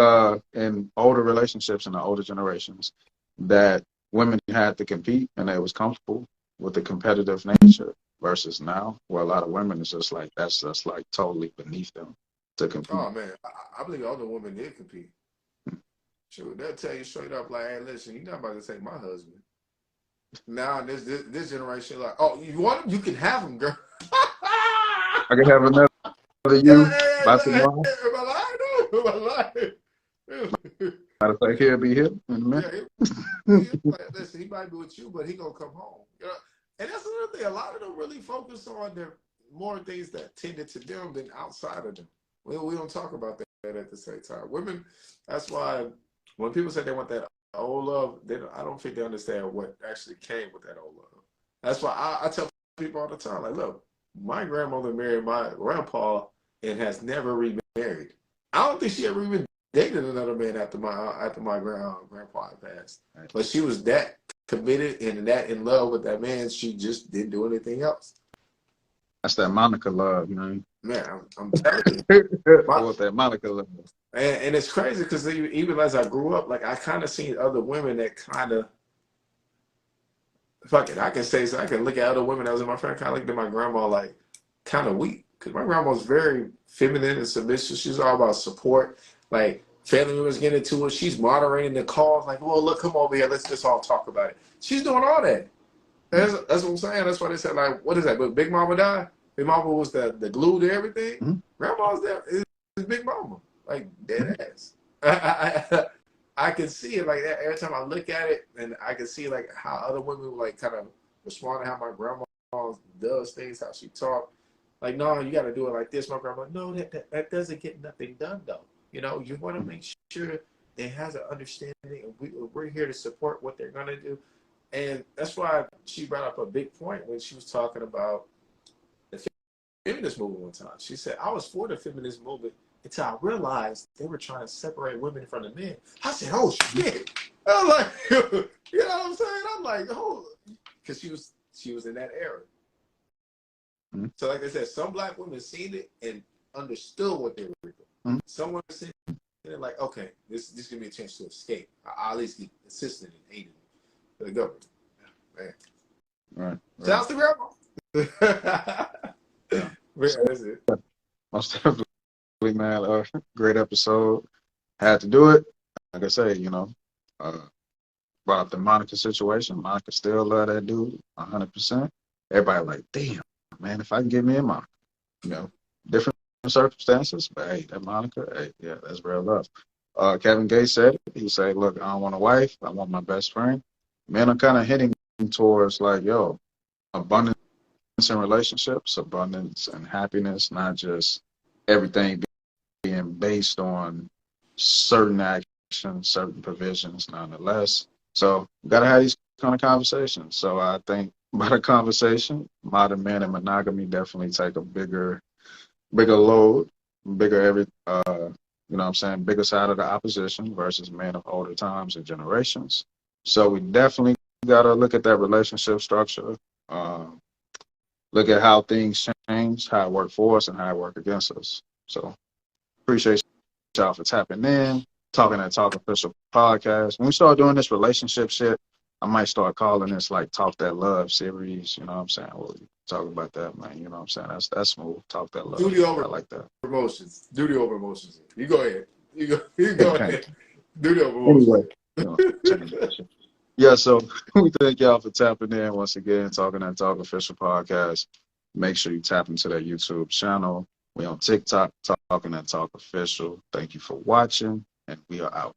in older relationships in the older generations that women had to compete and they was comfortable with the competitive nature versus now, where a lot of women is just like that's just like totally beneath them to compete? Oh man, I believe all the women did compete. Sure, they'll tell you straight up, like, hey, listen, you're not about to take my husband. Now this generation, like, oh, you want him? You can have him, girl. I can have another you Yeah, by tomorrow. am I lying? Am I lying? Matter of fact, he'll be here in a minute. Listen, he might be with you, but he gonna come home. And that's another thing. A lot of them really focus on their more things that tended to them than outside of them. We don't talk about that at the same time. Women, that's why when people say they want that old love, I don't think they understand what actually came with that old love. That's why I tell people all the time, like, look, my grandmother married my grandpa and has never remarried. I don't think she ever even dated another man after my grandpa passed. But she was that committed and that in love with that man, she just didn't do anything else. That's that Monica love, man. Man, I'm telling you. I want that Monica love. And it's crazy because even as I grew up, like I kind of seen other women that kind of, fuck it, I can say so. I can look at other women that was in my friend, kind of looked at my grandma like kind of weak. Because my grandma was very feminine and submissive. She's all about support. Like family members get into it. She's moderating the calls. Like, well, look, come over here. Let's just all talk about it. She's doing all that. That's what I'm saying. That's why they said, like, what is that? But Big Mama died. Big Mama was the glue to everything. Mm-hmm. Grandma's there. Is Big Mama. Like, dead ass. I can see it like that every time I look at it, and I can see like how other women like kind of respond to how my grandma does things, how she talk. Like, no, you got to do it like this. My grandma, no, that doesn't get nothing done though. You want to make sure it has an understanding, and we're here to support what they're gonna do. And that's why she brought up a big point when she was talking about the feminist movement one time. She said, I was for the feminist movement until I realized they were trying to separate women from the men. I said, oh shit. I'm like, you know what I'm saying? I'm like, oh, because she was in that era. Mm-hmm. So like I said, some black women seen it and understood what they were doing. Mm-hmm. Some women seen it and they're like, okay, this gives me a chance to escape. I'll at least get assisted and aided for the government. Man. Right. Shouts to grandma. Yeah. Yeah, that's it. Most definitely, man. Great episode. Had to do it. Like I say, brought up the Monica situation. Monica still love that dude 100%. Everybody like, damn, man, if I can get me a Monica, different circumstances, but hey, that Monica, hey, yeah, that's real love. Kevin Gates said it. He said, look, I don't want a wife. I want my best friend. Men are kind of hitting towards like, yo, abundance in relationships, abundance and happiness, not just everything being based on certain actions, certain provisions, nonetheless. So you got to have these kind of conversations. So I think by the conversation, modern men and monogamy definitely take a bigger load, bigger bigger side of the opposition versus men of older times and generations. So we definitely got to look at that relationship structure, look at how things change, how it work for us and how it work against us. So appreciate y'all for tapping in, Talking That Talk official podcast. When we start doing this relationship shit, I might start calling this like Talk That Love series. You know what I'm saying? We'll talk about that, man. You know what I'm saying? That's smooth. Talk That Love. Duty over I like that. emotions. Duty over emotions. You go ahead. You go ahead. Duty over emotions. Anyway, yeah, so we thank y'all for tapping in once again, Talking That Talk official podcast. Make sure you tap into that YouTube channel. We on TikTok, Talking That Talk official. Thank you for watching, and we are out.